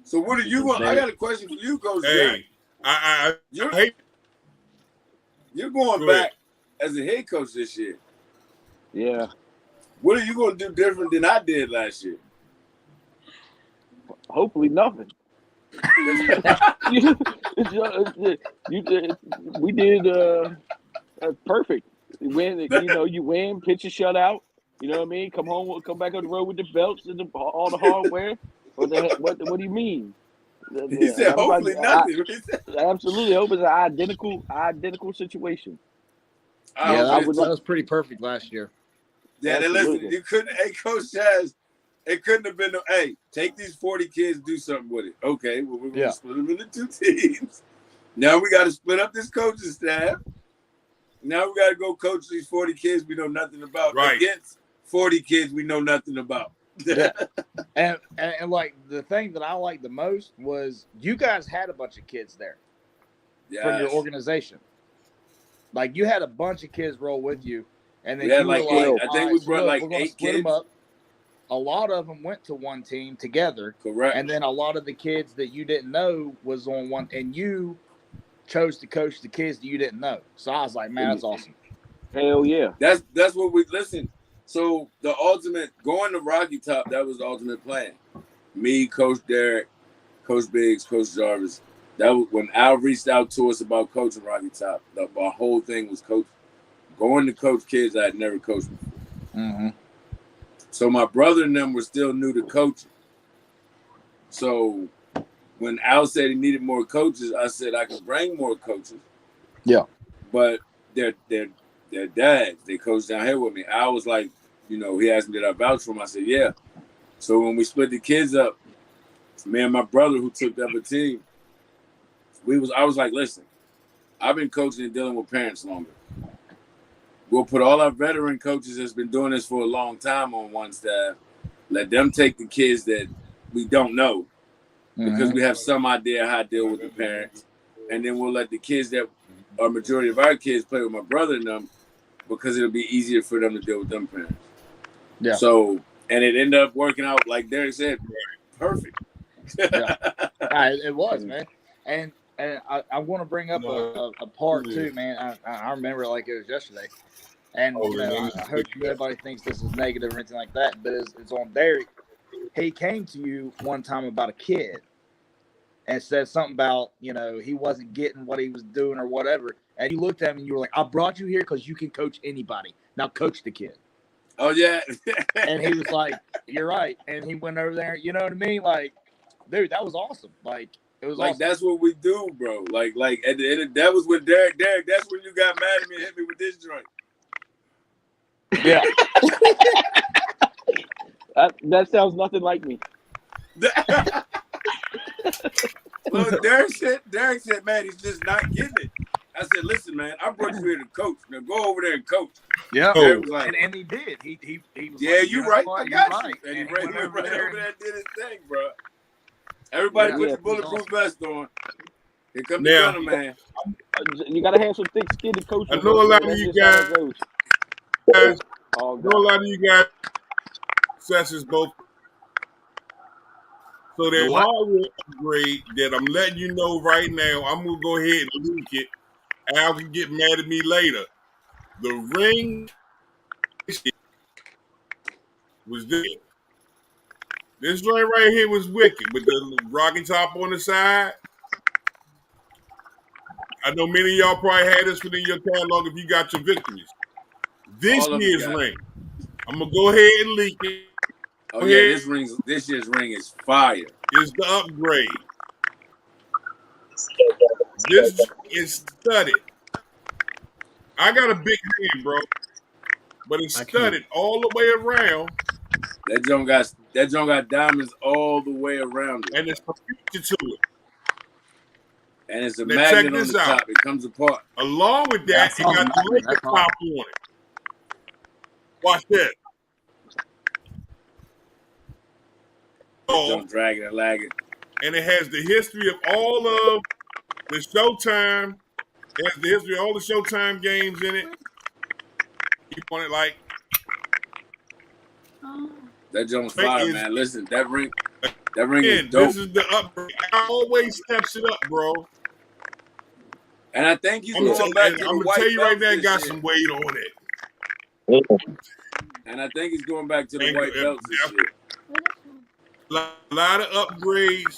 So what are you going? I got a question for you, Coach Jack. Hey, I You're, hate. you're going Go back ahead. as a head coach this year. Yeah. What are you going to do different than I did last year? Hopefully nothing. We did perfect. You win, pitch a shutout. You know what I mean? Come back on the road with the belts and all the hardware. What do you mean? He said, hopefully nothing. Absolutely. I hope it's an identical situation. Yeah, I that was pretty perfect last year. Yeah, then listen, Absolutely. you couldn't. Hey, Coach Chaz, It couldn't have been. Hey, take these 40 kids, do something with it. Okay, well, we're going to split them into 2 teams. Now we got to split up this coaching staff. Now we got to go coach these 40 kids we know nothing about against 40 kids we know nothing about. Yeah. and like the thing that I liked the most was you guys had a bunch of kids there from your organization. Like you had a bunch of kids roll with you, and then you like, were like, I think we brought like 8 split kids. Them up. A lot of them went to one team together. Correct. And then a lot of the kids that you didn't know was on one, and you chose to coach the kids that you didn't know. So I was like, man, that's awesome. Hell yeah. That's what we listen. So the ultimate going to Rocky Top, that was the ultimate plan. Me, Coach Derek, Coach Biggs, Coach Jarvis. That was when Al reached out to us about coaching Rocky Top. My whole thing was going to coach kids I had never coached before. Mm-hmm. So my brother and them were still new to coaching. So when Al said he needed more coaches, I said I can bring more coaches. Yeah. But they're dads. They coach down here with me. Al was like, he asked me did I vouch for him. I said, yeah. So when we split the kids up, me and my brother who took the other team, I was like, listen, I've been coaching and dealing with parents longer. We'll put all our veteran coaches that's been doing this for a long time on one staff. Let them take the kids that we don't know because we have some idea how to deal with the parents. And then we'll let the kids that are majority of our kids play with my brother and them because it'll be easier for them to deal with them parents. Yeah. So, and it ended up working out, like Derek said, perfect. Yeah. It was, man. And I want to bring up a part too, man. I remember it like it was yesterday. And I hope nobody thinks this is negative or anything like that, but it's on Derek. He came to you one time about a kid and said something about, he wasn't getting what he was doing or whatever. And you looked at him and you were like, I brought you here because you can coach anybody. Now coach the kid. Oh, yeah. And he was like, you're right. And he went over there. You know what I mean? Like, dude, that was awesome. Like, it was like awesome. That's what we do, bro. Like at the end of, that was with Derek. Derek, that's when you got mad at me and hit me with this joint. Yeah. That sounds nothing like me. Well, Derek said, man, he's just not getting it. I said, listen, man, I brought you here to coach. Now go over there and coach. Yeah. Was like, and he did. He was yeah, like, you right. I got you. Right. And he went over there and did his thing, bro. Everybody put your bulletproof vest on. Here comes the gunner, man. You gotta have some thick skin to coach. I know a lot of you guys. I know a lot of you guys successes both. So there's a hardware upgrade that I'm letting you know right now. I'm gonna go ahead and leak it. Al can get mad at me later. The ring was there. This joint right here was wicked with the Rocky Top on the side. I know many of y'all probably had this within your catalog if you got your victories. This year's ring, I'm gonna go ahead and leak it. Oh yeah, this year's ring is fire. Is the upgrade. This is studded. I got a big hand, bro, but it's studded all the way around. That joint got diamonds all the way around it, and it's a feature to it. And it's a magnet on the top. It comes apart. Along with that, it got the liquid top on it. Watch this. Don't drag it and lag it. And it has the history of all of the Showtime. It has the history of all the Showtime games in it. You want it like. That joint's fire, man. Listen, that ring is dope. This is the upgrade. I always steps it up, bro. And I think he's going back to the white belt. I'm gonna tell you right now, it got some weight on it. And I think he's going back to the white belts this year. A lot of upgrades.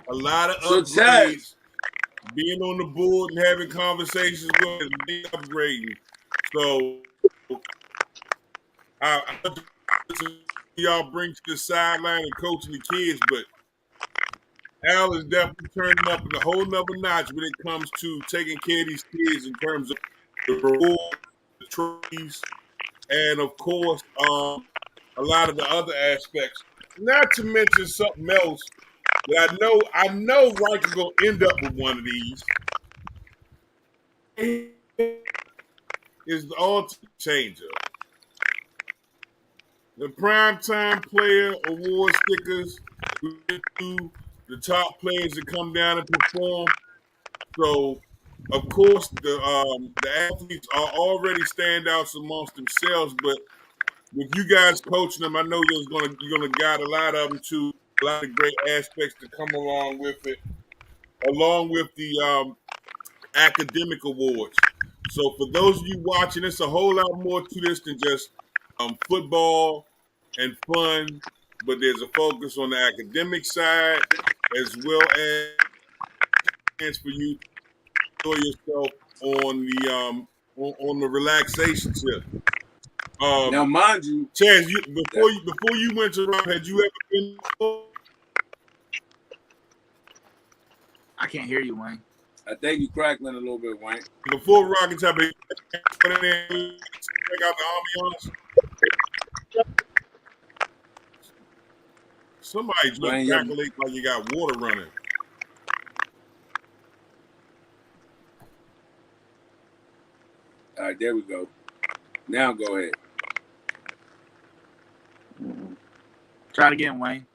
A lot of upgrades. Being on the board and having conversations with him, upgrading. So, y'all bring to the sideline and coaching the kids, but Al is definitely turning up in a whole nother notch when it comes to taking care of these kids in terms of the reward, the trophies, and of course, a lot of the other aspects. Not to mention something else that I know Riker gonna end up with one of these. Is the ultimate changer. The Primetime Player Award stickers, the top players that come down and perform. So, of course, the athletes are already standouts amongst themselves, but with you guys coaching them, I know you're gonna guide a lot of them to a lot of great aspects to come along with it, along with the academic awards. So for those of you watching, it's a whole lot more to this than just football and fun, but there's a focus on the academic side as well as for you to enjoy yourself on the relaxation tip. Now, mind you, Chaz, before you went to Rock, had you ever been? I can't hear you, Wayne. I think you crackling a little bit, Wayne. Before Rock and Top, check out the ambiance. Somebody just calculate like you got water running. All right, there we go. Now go ahead. Try it again, Wayne.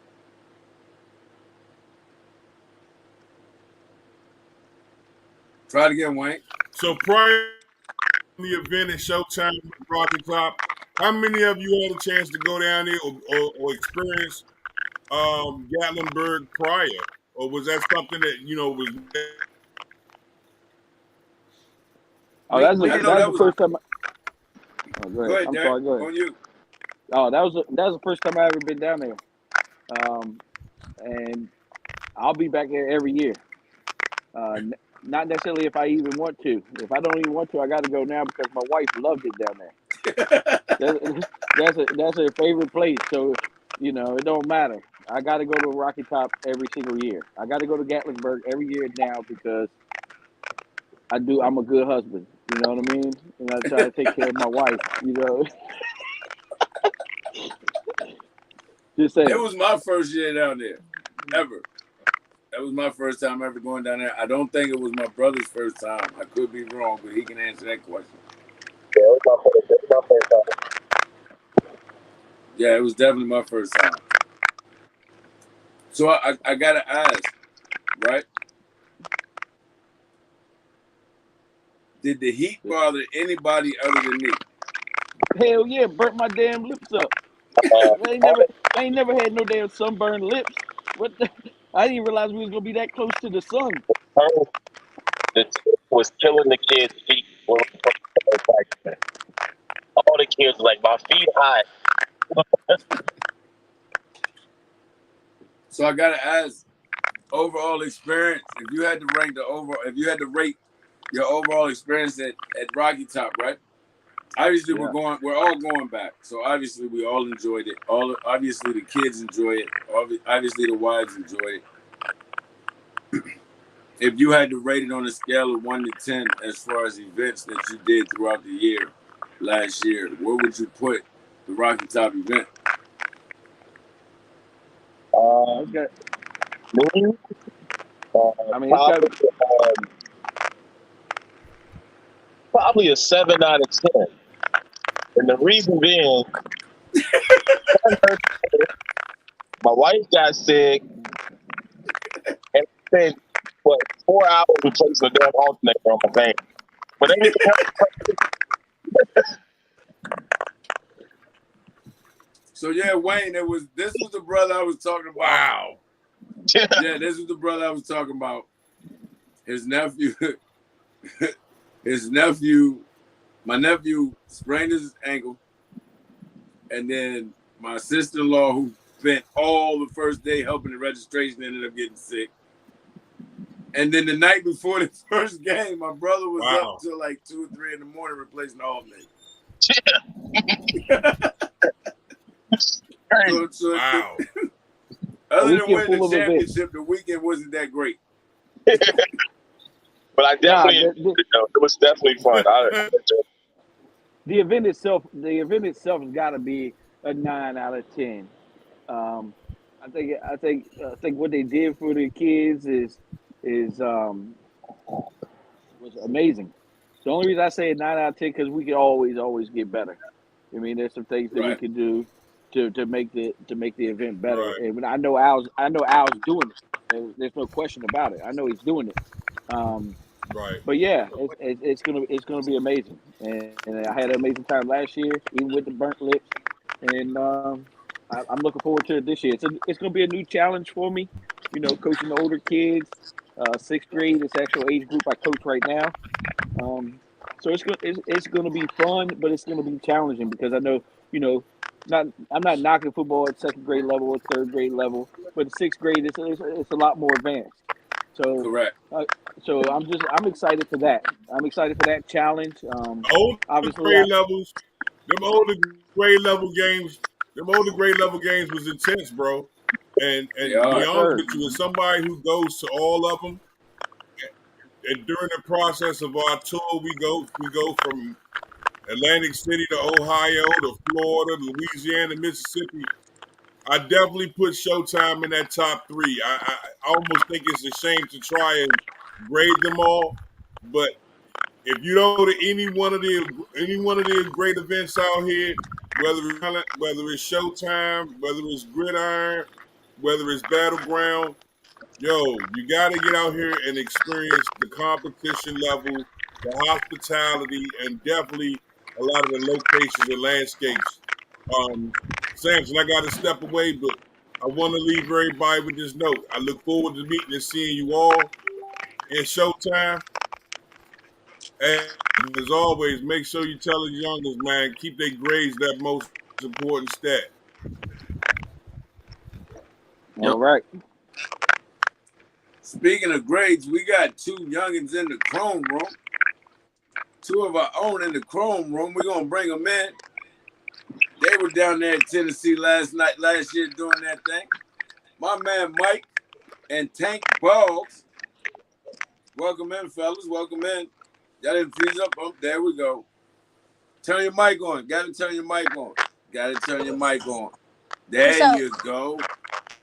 Try it again, Wayne. So prior to the event at Showtime Rock and Top, how many of you had a chance to go down there or experience Gatlinburg prior? Or was that something that, was... Oh, that's the first time. Oh, go ahead. I'm sorry. Go ahead. On you. Oh, that was the first time I ever been down there, and I'll be back there every year. Not necessarily if I even want to. If I don't even want to, I got to go now because my wife loved it down there. That's her favorite place. So it don't matter. I got to go to Rocky Top every single year. I got to go to Gatlinburg every year now because I'm a good husband. You know what I mean? And I try to take care of my wife. Just saying. It was my first year down there, ever. That was my first time ever going down there. I don't think it was my brother's first time. I could be wrong, but he can answer that question. Yeah, it was my first time. Yeah, it was definitely my first time. So I gotta ask, right? Did the heat bother anybody other than me? Hell yeah, burnt my damn lips up. I ain't never had no damn sunburned lips. What the? I didn't realize we was gonna be that close to the sun. The tip was killing the kids' feet. All the kids were like, my feet hot. So I gotta ask, overall experience. If you had to rate your overall experience at Rocky Top, right? Obviously, we're all going back. So obviously, we all enjoyed it. Obviously, the kids enjoy it. Obviously, the wives enjoy it. If you had to rate it on a scale of 1 to 10 as far as events that you did throughout the year, last year, where would you put the Rocky Top event? Probably a 7 out of 10. And the reason being, my wife got sick and spent 4 hours replacing the damn alternator on my van. But everything else. So yeah, Wayne, this was the brother I was talking about. Wow. Yeah, this was the brother I was talking about. His nephew, my nephew sprained his ankle, and then my sister-in-law, who spent all the first day helping the registration, ended up getting sick. And then the night before the first game, my brother was up till like 2 or 3 in the morning replacing the alternator. Wow. Other than winning the championship, the weekend wasn't that great. But I definitely, it was definitely fun. The event itself has got to be a 9 out of 10. I think what they did for the kids is was amazing. The only reason I say a 9 out of 10 because we can always get better. I mean, there's some things that we can do to make the event better. Right. And I know Al's doing it. There's no question about it. I know he's doing it. Right. But yeah, it's gonna be amazing. And I had an amazing time last year, even with the burnt lips. And I'm looking forward to it this year. It's gonna be a new challenge for me. You know, coaching the older kids. 6th grade is the actual age group I coach right now. So it's gonna be fun, but it's gonna be challenging because I know, you know, I'm not knocking football at 2nd grade level or 3rd grade level, but 6th grade it's a lot more advanced. So correct. So I'm excited for that. I'm excited for that challenge. Older grade levels, them older grade level games was intense, bro. And to be honest with you, as somebody who goes to all of them, and during the process of our tour, we go from Atlantic City to Ohio to Florida, Louisiana, Mississippi. I definitely put Showtime in that top 3. I almost think it's a shame to try and grade them all, but if you go to any one of the great events out here, whether it's Showtime, whether it's Gridiron, whether it's Battleground, you got to get out here and experience the competition level, the hospitality, and definitely a lot of the locations and landscapes. Samson, I got to step away, but I want to leave everybody with this note. I look forward to meeting and seeing you all in Showtime. And as always, make sure you tell the youngers, man, keep their grades that most important stat. All right. Speaking of grades, we got 2 youngins in the Chrome Room. 2 of our own in the Chrome Room. We're gonna bring them in. They were down there in Tennessee last year doing that thing. My man Mike and Tank Boggs. Welcome in, fellas. Welcome in. Y'all didn't freeze up. Oh, there we go. Turn your mic on. Gotta turn your mic on. Gotta turn your mic on. There you go.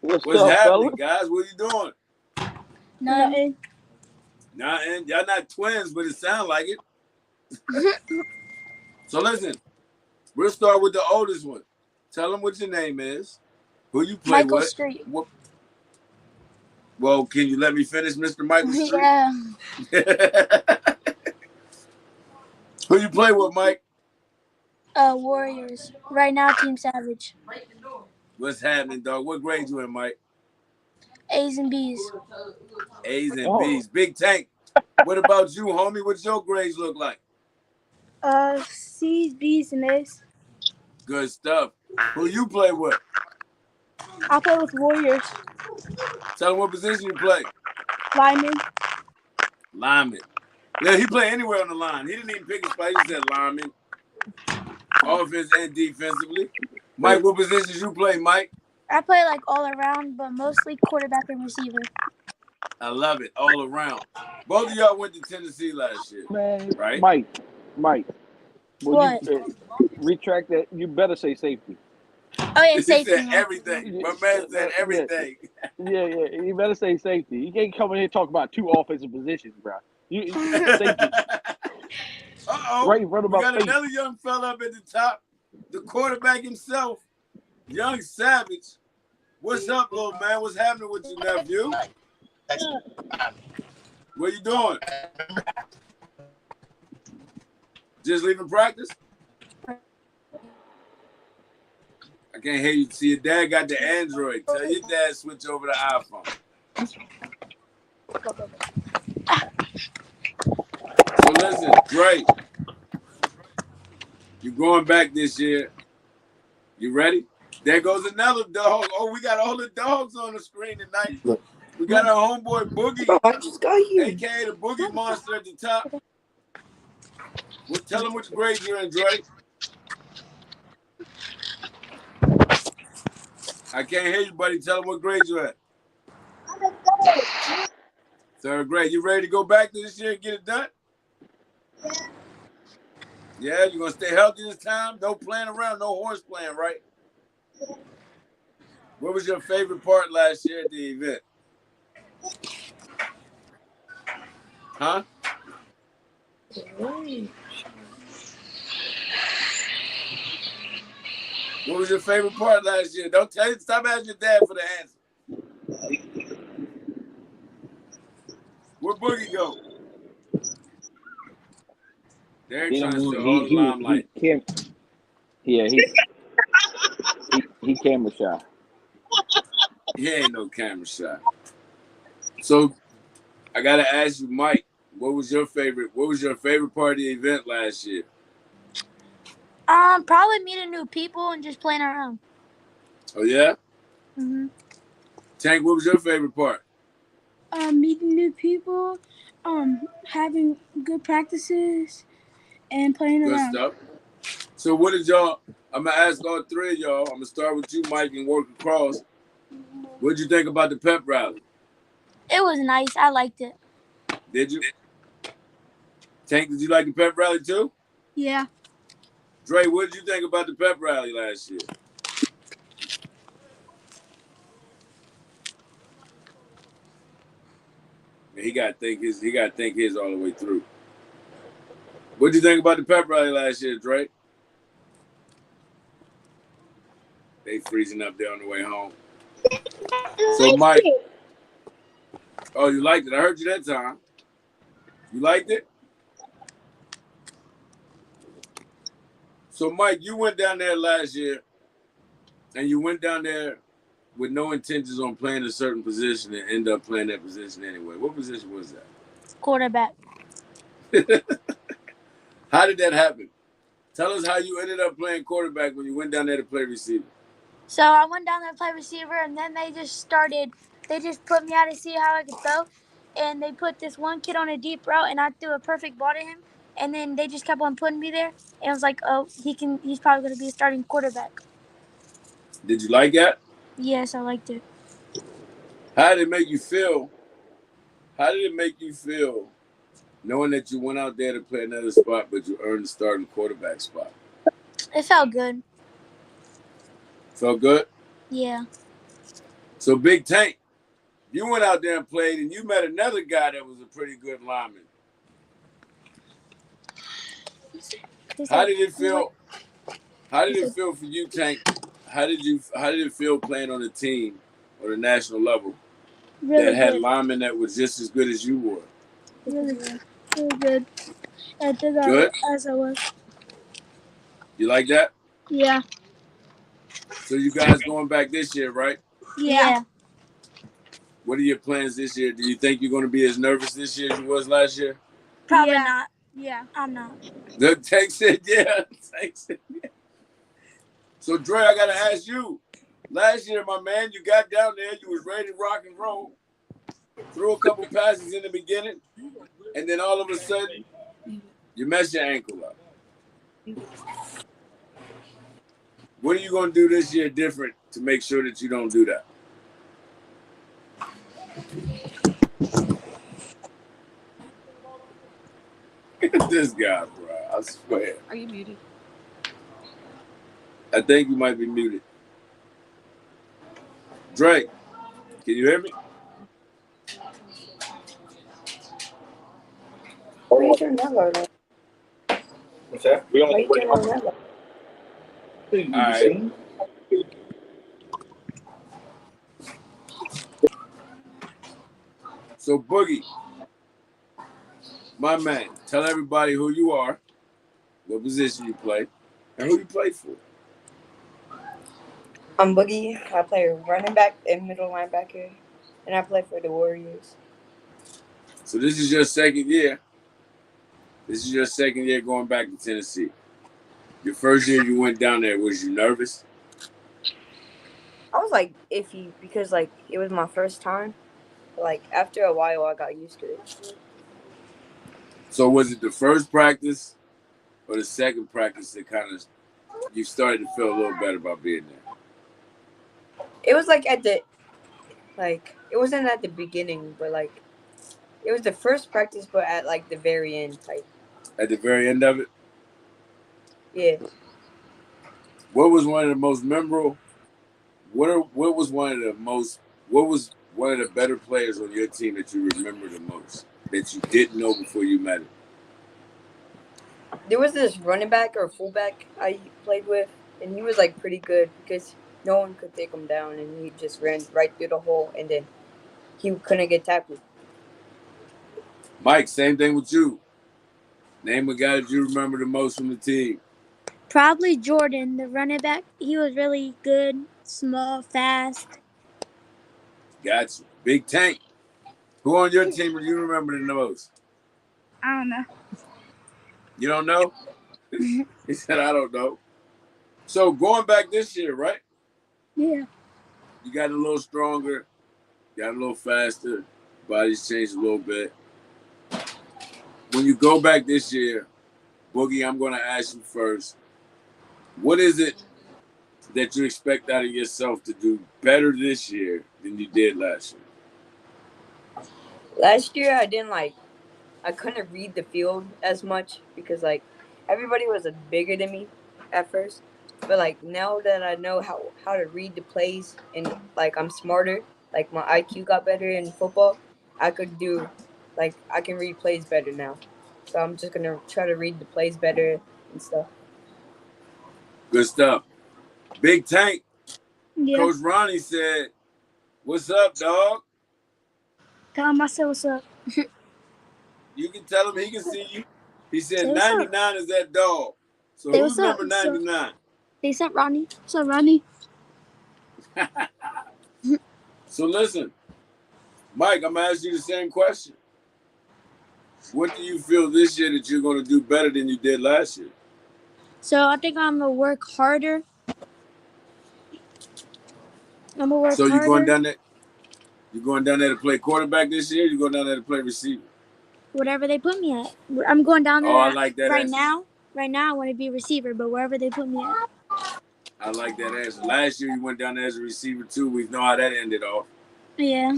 What's happening, guys? What are you doing? Nothing. Nothing. Y'all not twins, but it sounds like it. So listen, we'll start with the oldest one. Tell them what your name is, who you play Michael with. Street. Well, can you let me finish, Mr. Michael Street? Yeah. Who you play with, Mike? Warriors. Right now, Team Savage. What's happening, dog? What grade you in, Mike? A's and B's. A's and B's. Big Tank. What about you, homie? What's your grades look like? C's, B's, and A's. Good stuff. Who you play with? I play with Warriors. Tell them what position you play. Lineman. Lineman. Yeah, he play anywhere on the line. He didn't even pick a spot. He said lineman. Offense and defensively. Mike, what positions you play, Mike? I play like all around, but mostly quarterback and receiver. I love it. All around. Both of y'all went to Tennessee last year. Man, right? Mike. What? Retract that. You better say safety. Oh, yeah, safety. He said everything. My man said everything. Yeah. You better say safety. You can't come in here and talk about 2 offensive positions, bro. Safety. Uh-oh. Right in front of we my got face. another young fella up at the top. The quarterback himself. Young Savage. What's up, little man? What's happening with you, nephew? What you doing? Just leaving practice? I can't hear you. See, your dad got the Android. Tell your dad switch over to iPhone. So listen, great. You're going back this year. You ready? There goes another dog. Oh, we got all the dogs on the screen tonight. We got our homeboy Boogie, I just got you. a.k.a. the Boogie Monster at the top. Well, tell him which grade you're in, Dre. I can't hear you, buddy. Tell him what grade you're at. 3rd grade. You ready to go back this year and get it done? Yeah, you going to stay healthy this time? No playing around, no horse playing, right? What was your favorite part last year at the event? Huh? What was your favorite part last year? Don't tell you. Stop asking your dad for the answer. Where Boogie go? Derek trying to steal all the limelight. He camera shy. He ain't no camera shy. So I gotta ask you, Mike, what was your favorite part of the event last year? Probably meeting new people and just playing around. Oh yeah? Mhm. Tank, what was your favorite part? Meeting new people, having good practices, and playing Good around. stuff. So what did y'all? I'm gonna ask all three of y'all. I'm gonna start with you, Mike, and work across. What did you think about the pep rally? It was nice. I liked it. Did you? Tank, did you like the pep rally too? Yeah. Dre, what did you think about the pep rally last year? Man, he gotta think his all the way through. What did you think about the pep rally last year, Dre? They freezing up there on the way home. So Mike, oh, you liked it. I heard you that time. You liked it? So Mike, you went down there last year and you went down there with no intentions on playing a certain position and end up playing that position anyway. What position was that? Quarterback. How did that happen? Tell us how you ended up playing quarterback when you went down there to play receiver. So I went down there to play receiver, and then they just put me out to see how I could throw. And they put this one kid on a deep route, and I threw a perfect ball to him. And then they just kept on putting me there. And I was like, oh, he's probably going to be a starting quarterback. Did you like that? Yes, I liked it. How did it make you feel? How did it make you feel knowing that you went out there to play another spot, but you earned the starting quarterback spot? It felt good. Felt good? Yeah. So Big Tank, you went out there and played, and you met another guy that was a pretty good lineman. How did it feel? How did it feel for you, Tank? How did it feel playing on a team on a national level that had linemen that was just as good as you were? Really good. Really good. I did that Good? as I was. You like that? Yeah. So you guys going back this year, right? Yeah. What are your plans this year? Do you think you're going to be as nervous this year as you was last year? Probably not. Yeah, I'm not. The Tank said, yeah. Tank said, yeah. So, Dre, I got to ask you. Last year, my man, you got down there. You was ready to rock and roll. Threw a couple passes in the beginning. And then all of a sudden, you messed your ankle up. What are you going to do this year different to make sure that you don't do that? This guy, bro. I swear. Are you muted? I think you might be muted. Drake, can you hear me? Why you turn that low? What's that? Why you turn on that low? All right. So, Boogie, my man, tell everybody who you are, what position you play, and who you play for. I'm Boogie. I play running back and middle linebacker, and I play for the Warriors. So this is your second year. This is your second year going back to Tennessee. Your first year you went down there, was you nervous? I was like iffy because like it was my first time. Like after a while, I got used to it. So was it the first practice or the second practice that kind of you started to feel a little better about being there? It was like it wasn't at the beginning, but like it was the first practice, but at like the very end type. At the very end of it? Yeah. What was one of the most memorable What was one of the most? What was one of the better players on your team that you remember the most that you didn't know before you met him? There was this running back or fullback I played with, and he was like pretty good because no one could take him down, and he just ran right through the hole, and then he couldn't get tackled. Mike, same thing with you. Name a guy that you remember the most from the team. Probably Jordan, the running back. He was really good, small, fast. Gotcha. Big Tank. Who on your team do you remember the most? I don't know. You don't know? He said, I don't know. So going back this year, right? Yeah. You got a little stronger, got a little faster, body's changed a little bit. When you go back this year, Boogie, I'm going to ask you first, what is it that you expect out of yourself to do better this year than you did last year? Last year, I couldn't read the field as much because everybody was bigger than me at first. But now that I know how to read the plays and I'm smarter, my IQ got better in football, I could do I can read plays better now. So I'm just gonna try to read the plays better and stuff. Good stuff. Big Tank. Yeah. Coach Ronnie said, "What's up, dog?" Tell him I said what's up. You can tell him, he can see you. He said Say what's 99 is that dog. So Say who's what's up. number 99? They said Ronnie. What's up, Ronnie? So listen, Mike, I'm going to ask you the same question. What do you feel this year that you're going to do better than you did last year? So I think I'm going to work harder. So you're going down there? You're going down there to play quarterback this year? Or you're going down there to play receiver? Whatever they put me at. I'm going down there. Oh, I like that right answer. now. Right now, I want to be a receiver, but wherever they put me at. I like that answer. Last year, you went down there as a receiver, too. We know how that ended off. Yeah.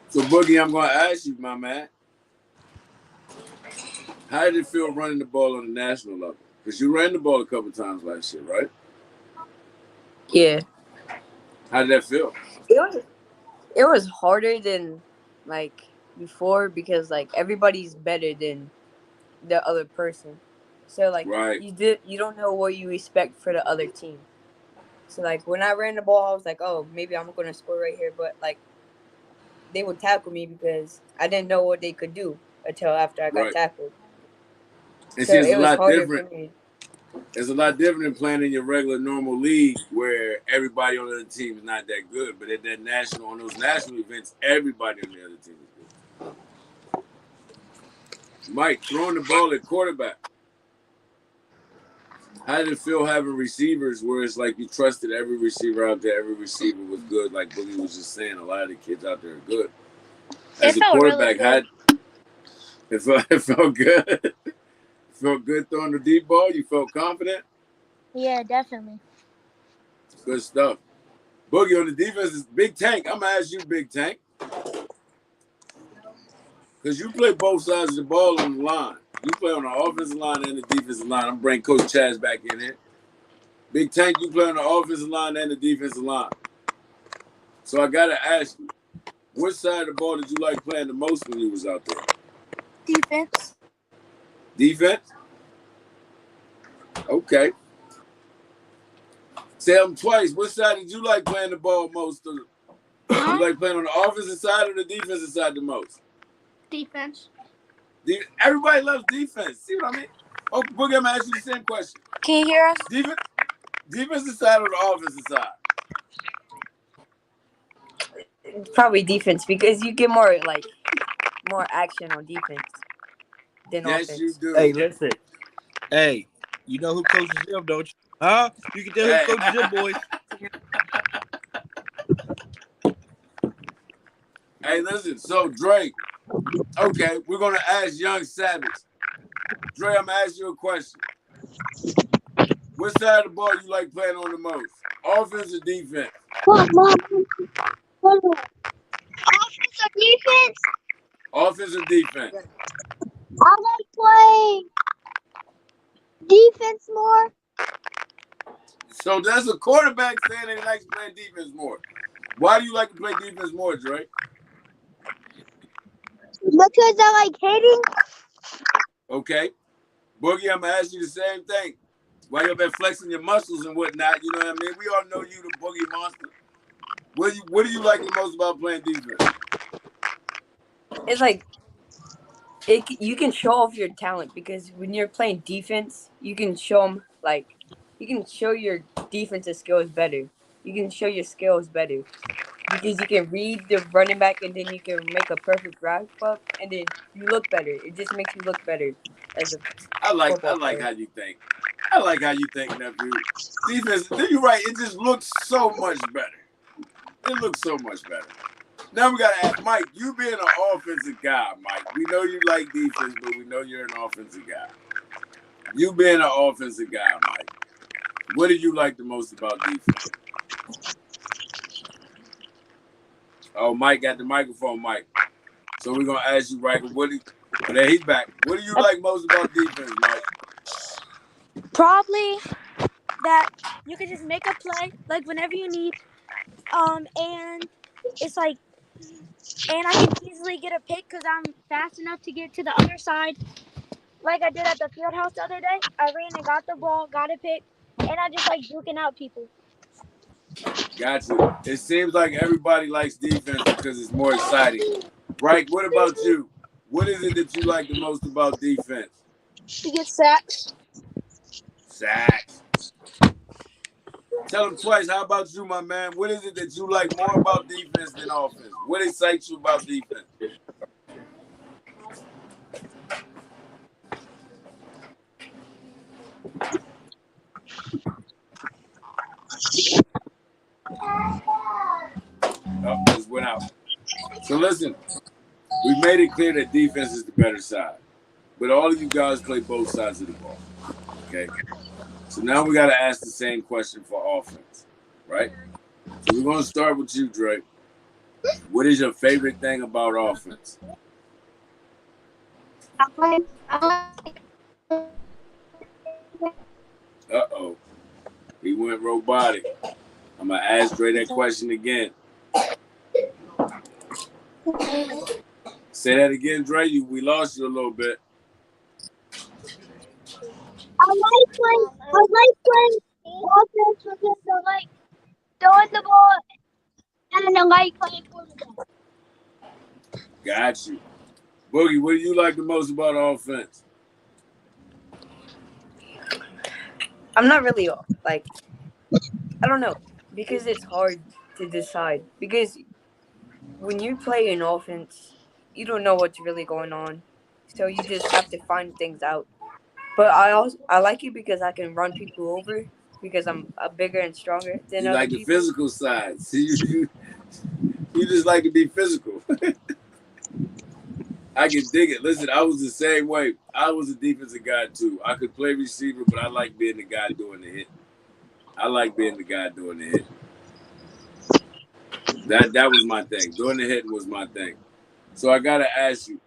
So, Boogie, I'm going to ask you, my man. How did it feel running the ball on the national level? Because you ran the ball a couple times last year, right? Yeah. How did that feel? It was harder than before because everybody's better than the other person. So right. you don't know what you expect for the other team. So when I ran the ball, I was like, oh, maybe I'm gonna score right here, but they would tackle me because I didn't know what they could do until after I got tackled. And so see, it's a lot different. It's a lot different than playing in your regular normal league where everybody on the other team is not that good. But at that national, on those national events, everybody on the other team is good. Mike, throwing the ball at quarterback. How did it feel having receivers where it's like you trusted every receiver out there, every receiver was good, like Boogie was just saying, a lot of the kids out there are good. As a quarterback, really it felt good. Felt good throwing the deep ball? You felt confident? Yeah, definitely. Good stuff. Boogie on the defense is Big Tank. I'm going to ask you, Big Tank. Because you play both sides of the ball on the line. You play on the offensive line and the defensive line. I'm bringing Coach Chaz back in here. Big Tank, you play on the offensive line and the defensive line. So I got to ask you, which side of the ball did you like playing the most when you was out there? Defense. Defense? Okay. Say them twice. Which side did you like playing the ball most? You like playing on the offensive side or the defensive side the most? Defense. Everybody loves defense. See what I mean? Oh, Boogie, I'm going to ask you the same question. Can you hear us? Defensive side or the offensive side? Probably defense because you get more action on defense than offense. Yes, you do. Hey, listen. Hey, you know who coaches him, don't you? Huh? You can tell who coaches him, boys. Hey, listen. So, Dre, okay, we're going to ask Young Savage. Dre, I'm going to ask you a question. Which side of the ball you like playing on the most? Offense or defense? Offense or defense? Offense or defense? I like playing defense more. So that's a quarterback saying that he likes playing defense more. Why do you like to play defense more, Dre? Because I like hitting. Okay. Boogie, I'm going to ask you the same thing. While you're been flexing your muscles and whatnot, you know what I mean? We all know you the Boogie Monster. What do you like the most about playing defense? It's like you can show off your talent because when you're playing defense, you can show them you can show your defensive skills better. You can show your skills better because you can read the running back and then you can make a perfect wrap up and then you look better. It just makes you look better as a I like football player. how you think. I like how you think, nephew. Defense, you're right. It just looks so much better. It looks so much better. Now we got to ask Mike, you being an offensive guy, Mike. We know you like defense, but we know you're an offensive guy. You being an offensive guy, Mike, what do you like the most about defense? Oh, Mike got the microphone, Mike. So we're going to ask you, Riker, there he's back. What do you like most about defense, Mike? Probably that you can just make a play like whenever you need, and it's like, and I can easily get a pick because I'm fast enough to get to the other side, like I did at the field house the other day. I ran and got the ball, got a pick, and I just like duking out people. Gotcha. It seems like everybody likes defense because it's more exciting. Right? What about you? What is it that you like the most about defense? You get sacks. Sacks. Tell him twice. How about you, my man? What is it that you like more about defense than offense? What excites you about defense? Oh, just went out. So listen, we made it clear that defense is the better side. But all of you guys play both sides of the ball. Okay? So now we got to ask the same question for offense, right? So we're going to start with you, Dre. What is your favorite thing about offense? Uh-oh. He went robotic. I'm going to ask Dre that question again. Say that again, Dre. We lost you a little bit. I like playing offense because I like throwing the ball and I like playing quarterback. Got you. Boogie, what do you like the most about offense? I'm not really I don't know because it's hard to decide because when you play an offense, you don't know what's really going on, so you just have to find things out. But I like it because I can run people over because I'm bigger and stronger than you other like people. the physical side. See, you just like to be physical. I can dig it. Listen, I was the same way. I was a defensive guy too. I could play receiver, but I like being the guy doing the hit. I like being the guy doing the hit. That was my thing. Doing the hit was my thing. So I gotta ask you,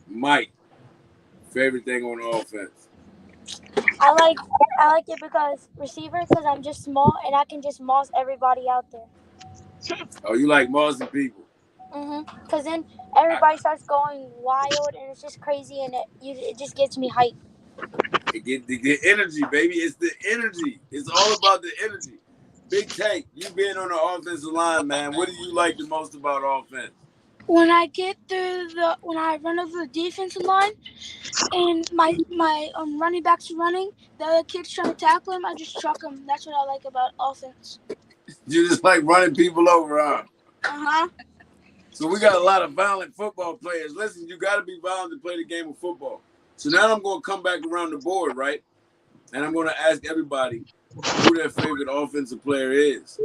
Mike, favorite thing on offense? I like it because receiver because I'm just small and I can just moss everybody out there. Oh, you like mossing people? Because then everybody starts going wild and it's just crazy and it just gets me hyped. The energy, baby. It's the energy. It's all about the energy. Big Tank, you being on the offensive line, man. What do you like the most about offense? When I when I run over the defensive line and my running backs are running, the other kid's trying to tackle him, I just truck him. That's what I like about offense. You just like running people over, huh? Uh-huh. So we got a lot of violent football players. Listen, you got to be violent to play the game of football. So now I'm going to come back around the board, right? And I'm going to ask everybody who their favorite offensive player is.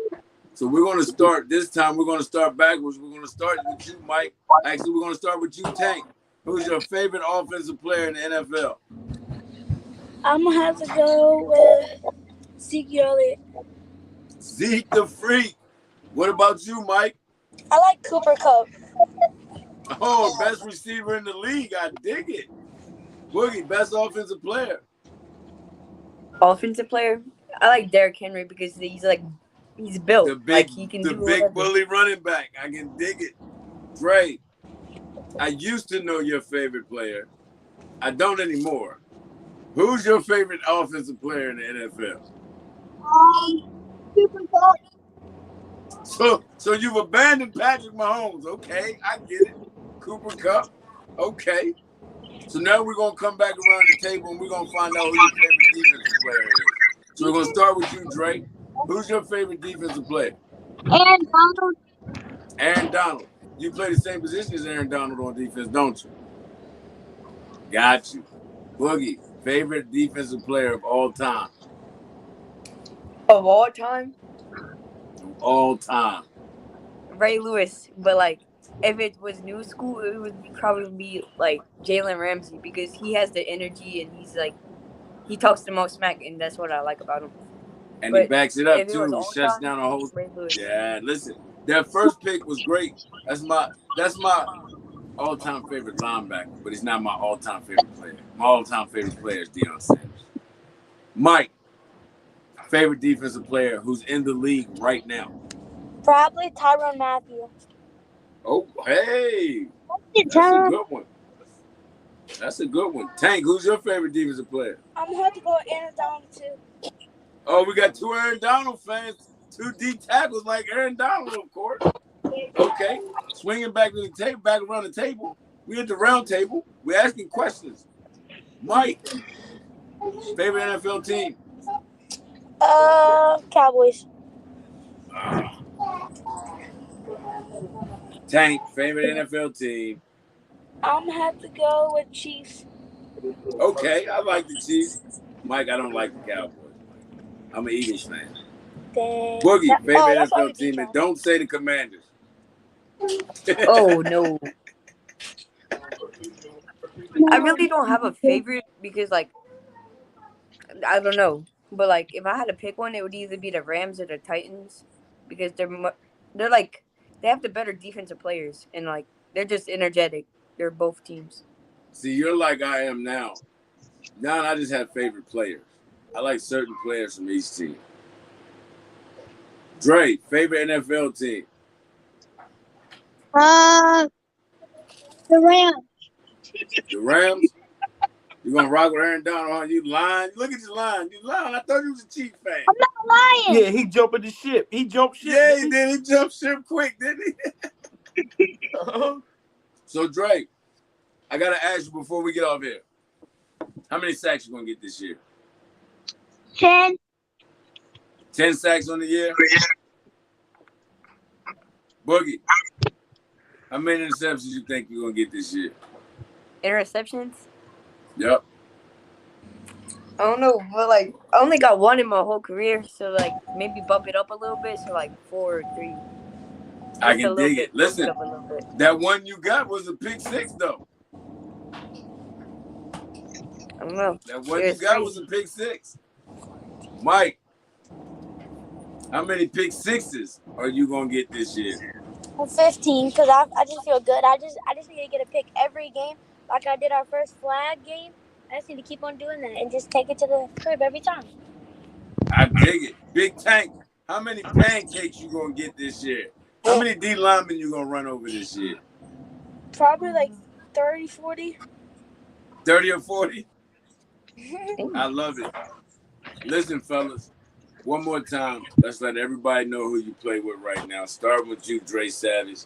So we're going to start this time. We're going to start backwards. We're going to start with you, Mike. Actually, we're going to start with you, Tank. Who's your favorite offensive player in the NFL? I'm going to have to go with Zeke Elliott. Zeke the Freak. What about you, Mike? I like Cooper Kupp. Oh, best receiver in the league. I dig it. Boogie, best offensive player. Offensive player? I like Derrick Henry because he's built. The big, like he can do big bully running back. I can dig it. Dre, I used to know your favorite player. I don't anymore. Who's your favorite offensive player in the NFL? Cooper Cup. So you've abandoned Patrick Mahomes. Okay, I get it. Cooper Cup. Okay. So now we're going to come back around the table and we're going to find out who your favorite defensive player is. So we're going to start with you, Drake. Who's your favorite defensive player? Aaron Donald. Aaron Donald. You play the same position as Aaron Donald on defense, don't you? Got you. Boogie, favorite defensive player of all time? Of all time? Of all time. Ray Lewis. But, like, if it was new school, it would probably be, like, Jalen Ramsey because he has the energy and he's, like, he talks the most smack, and that's what I like about him. And but he backs it up, it too. He shuts down a whole... Yeah, listen. That first pick was great. That's my all-time favorite linebacker, but he's not my all-time favorite player. My all-time favorite player is Deion Sanders. Mike, favorite defensive player who's in the league right now? Probably Tyrann Mathieu. Oh, hey. That's a good one. That's a good one. Tank, who's your favorite defensive player? I'm going to have to go with Aaron Donald, too. Oh, we got two Aaron Donald fans. Two D tackles like Aaron Donald, of course. Okay. Swinging back to the table, back around the table. We at the round table. We're asking questions. Mike, favorite NFL team? Cowboys. Tank, favorite NFL team? I'm going to have to go with Chiefs. Okay, I like the Chiefs. Mike, I don't like the Cowboys. I'm an Eagles fan. Dang. Boogie, favorite NFL team, and don't say the Commanders. Oh, no. I really don't have a favorite because, like, I don't know. But, like, if I had to pick one, it would either be the Rams or the Titans because they're like, they have the better defensive players and, like, they're just energetic. They're both teams. See, you're like I am now. Now I just have favorite players. I like certain players from each team. Dre, favorite NFL team? The Rams. The Rams? You gonna rock with Aaron Donald? Huh? You lying? Look at you lying. You lying. I thought you was a Chiefs fan. I'm not lying. Yeah, he jumping the ship. He jumped ship. Yeah, he did. He jumped ship quick, didn't he? So, Dre, I gotta ask you before we get off here. How many sacks you gonna get this year? 10. 10 sacks on the year? Boogie, how many interceptions you think you're gonna get this year? Interceptions? Yep. I don't know, but like I only got one in my whole career, so like maybe bump it up a little bit, so like 4 or 3. I can dig it. Listen, that one you got was a pick 6, though. I don't know. That one you got was a pick 6. Mike, how many pick 6s are you gonna get this year? 15, because I just feel good. I just need to get a pick every game, like I did our first flag game. I just need to keep on doing that and just take it to the crib every time. I dig it. Big Tank, how many pancakes you gonna get this year? How many D linemen you gonna run over this year? Probably like 30, 40. 30 or 40? I love it. Listen, fellas, one more time. Let's let everybody know who you play with right now. Starting with you, Dre Savage.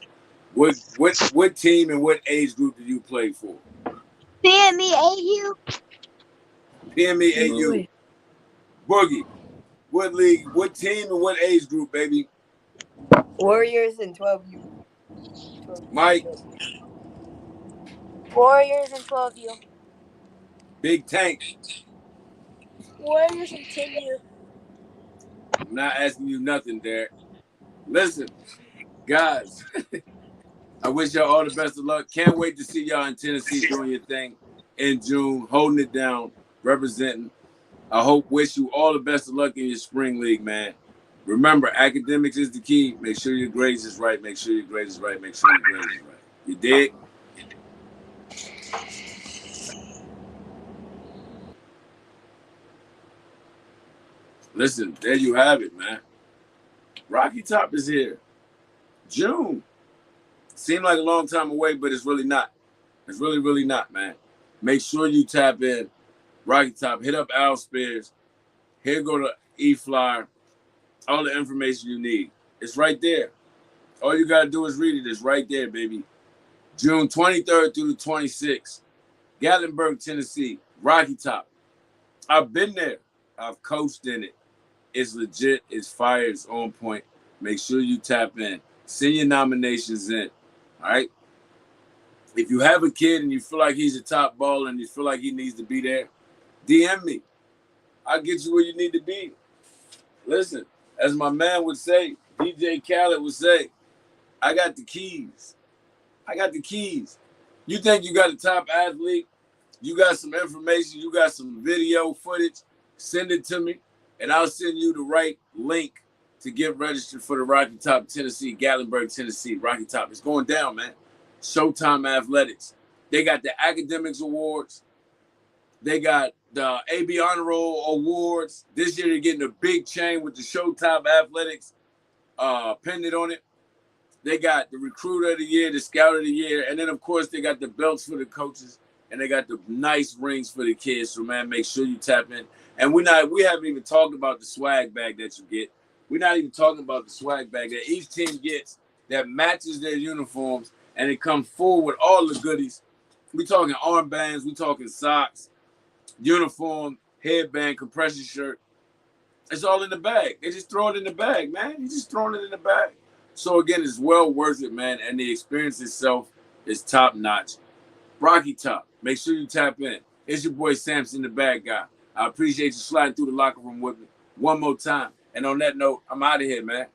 What team and what age group do you play for? PME AU. PME AU. Boogie, what league, what team and what age group, baby? Warriors and 12U. Mike. Warriors and 12U. Big Tank. Warriors and 10U. I'm not asking you nothing, Derek. Listen, guys, I wish y'all all the best of luck. Can't wait to see y'all in Tennessee doing your thing in June, holding it down, representing. Wish you all the best of luck in your spring league, man. Remember, academics is the key. Make sure your grades is right. Make sure your grades is right. Make sure your grades is right. You dig? Listen, there you have it, man. Rocky Top is here. June. Seemed like a long time away, but it's really not. It's really, really not, man. Make sure you tap in. Rocky Top. Hit up Al Spears. Here go to E-Flyer. All the information you need. It's right there. All you got to do is read it. It's right there, baby. June 23rd through the 26th. Gatlinburg, Tennessee. Rocky Top. I've been there. I've coached in it. It's legit. It's fire. It's on point. Make sure you tap in. Send your nominations in. All right? If you have a kid and you feel like he's a top baller and you feel like he needs to be there, DM me. I'll get you where you need to be. Listen, as my man would say, DJ Khaled would say, I got the keys. I got the keys. You think you got a top athlete? You got some information, you got some video footage, send it to me, and I'll send you the right link to get registered for the Rocky Top Tennessee, Gatlinburg, Tennessee. Rocky Top. It's going down, man. Showtime Athletics. They got the Academics Awards. They got the AB Honor Roll Awards. This year they're getting a big chain with the Showtime Athletics pendant on it. They got the Recruiter of the Year, the Scout of the Year, and then, of course, they got the belts for the coaches, and they got the nice rings for the kids. So, man, make sure you tap in. And we haven't even talked about the swag bag that you get. We're not even talking about the swag bag that each team gets that matches their uniforms, and it comes full with all the goodies. We talking armbands, we talking socks, uniform, headband, compression shirt. It's all in the bag. They just throw it in the bag, man. You just throwing it in the bag. So, again, it's well worth it, man, and the experience itself is top-notch. Rocky Top, make sure you tap in. It's your boy Samson, the bad guy. I appreciate you sliding through the locker room with me one more time. And on that note, I'm out of here, man.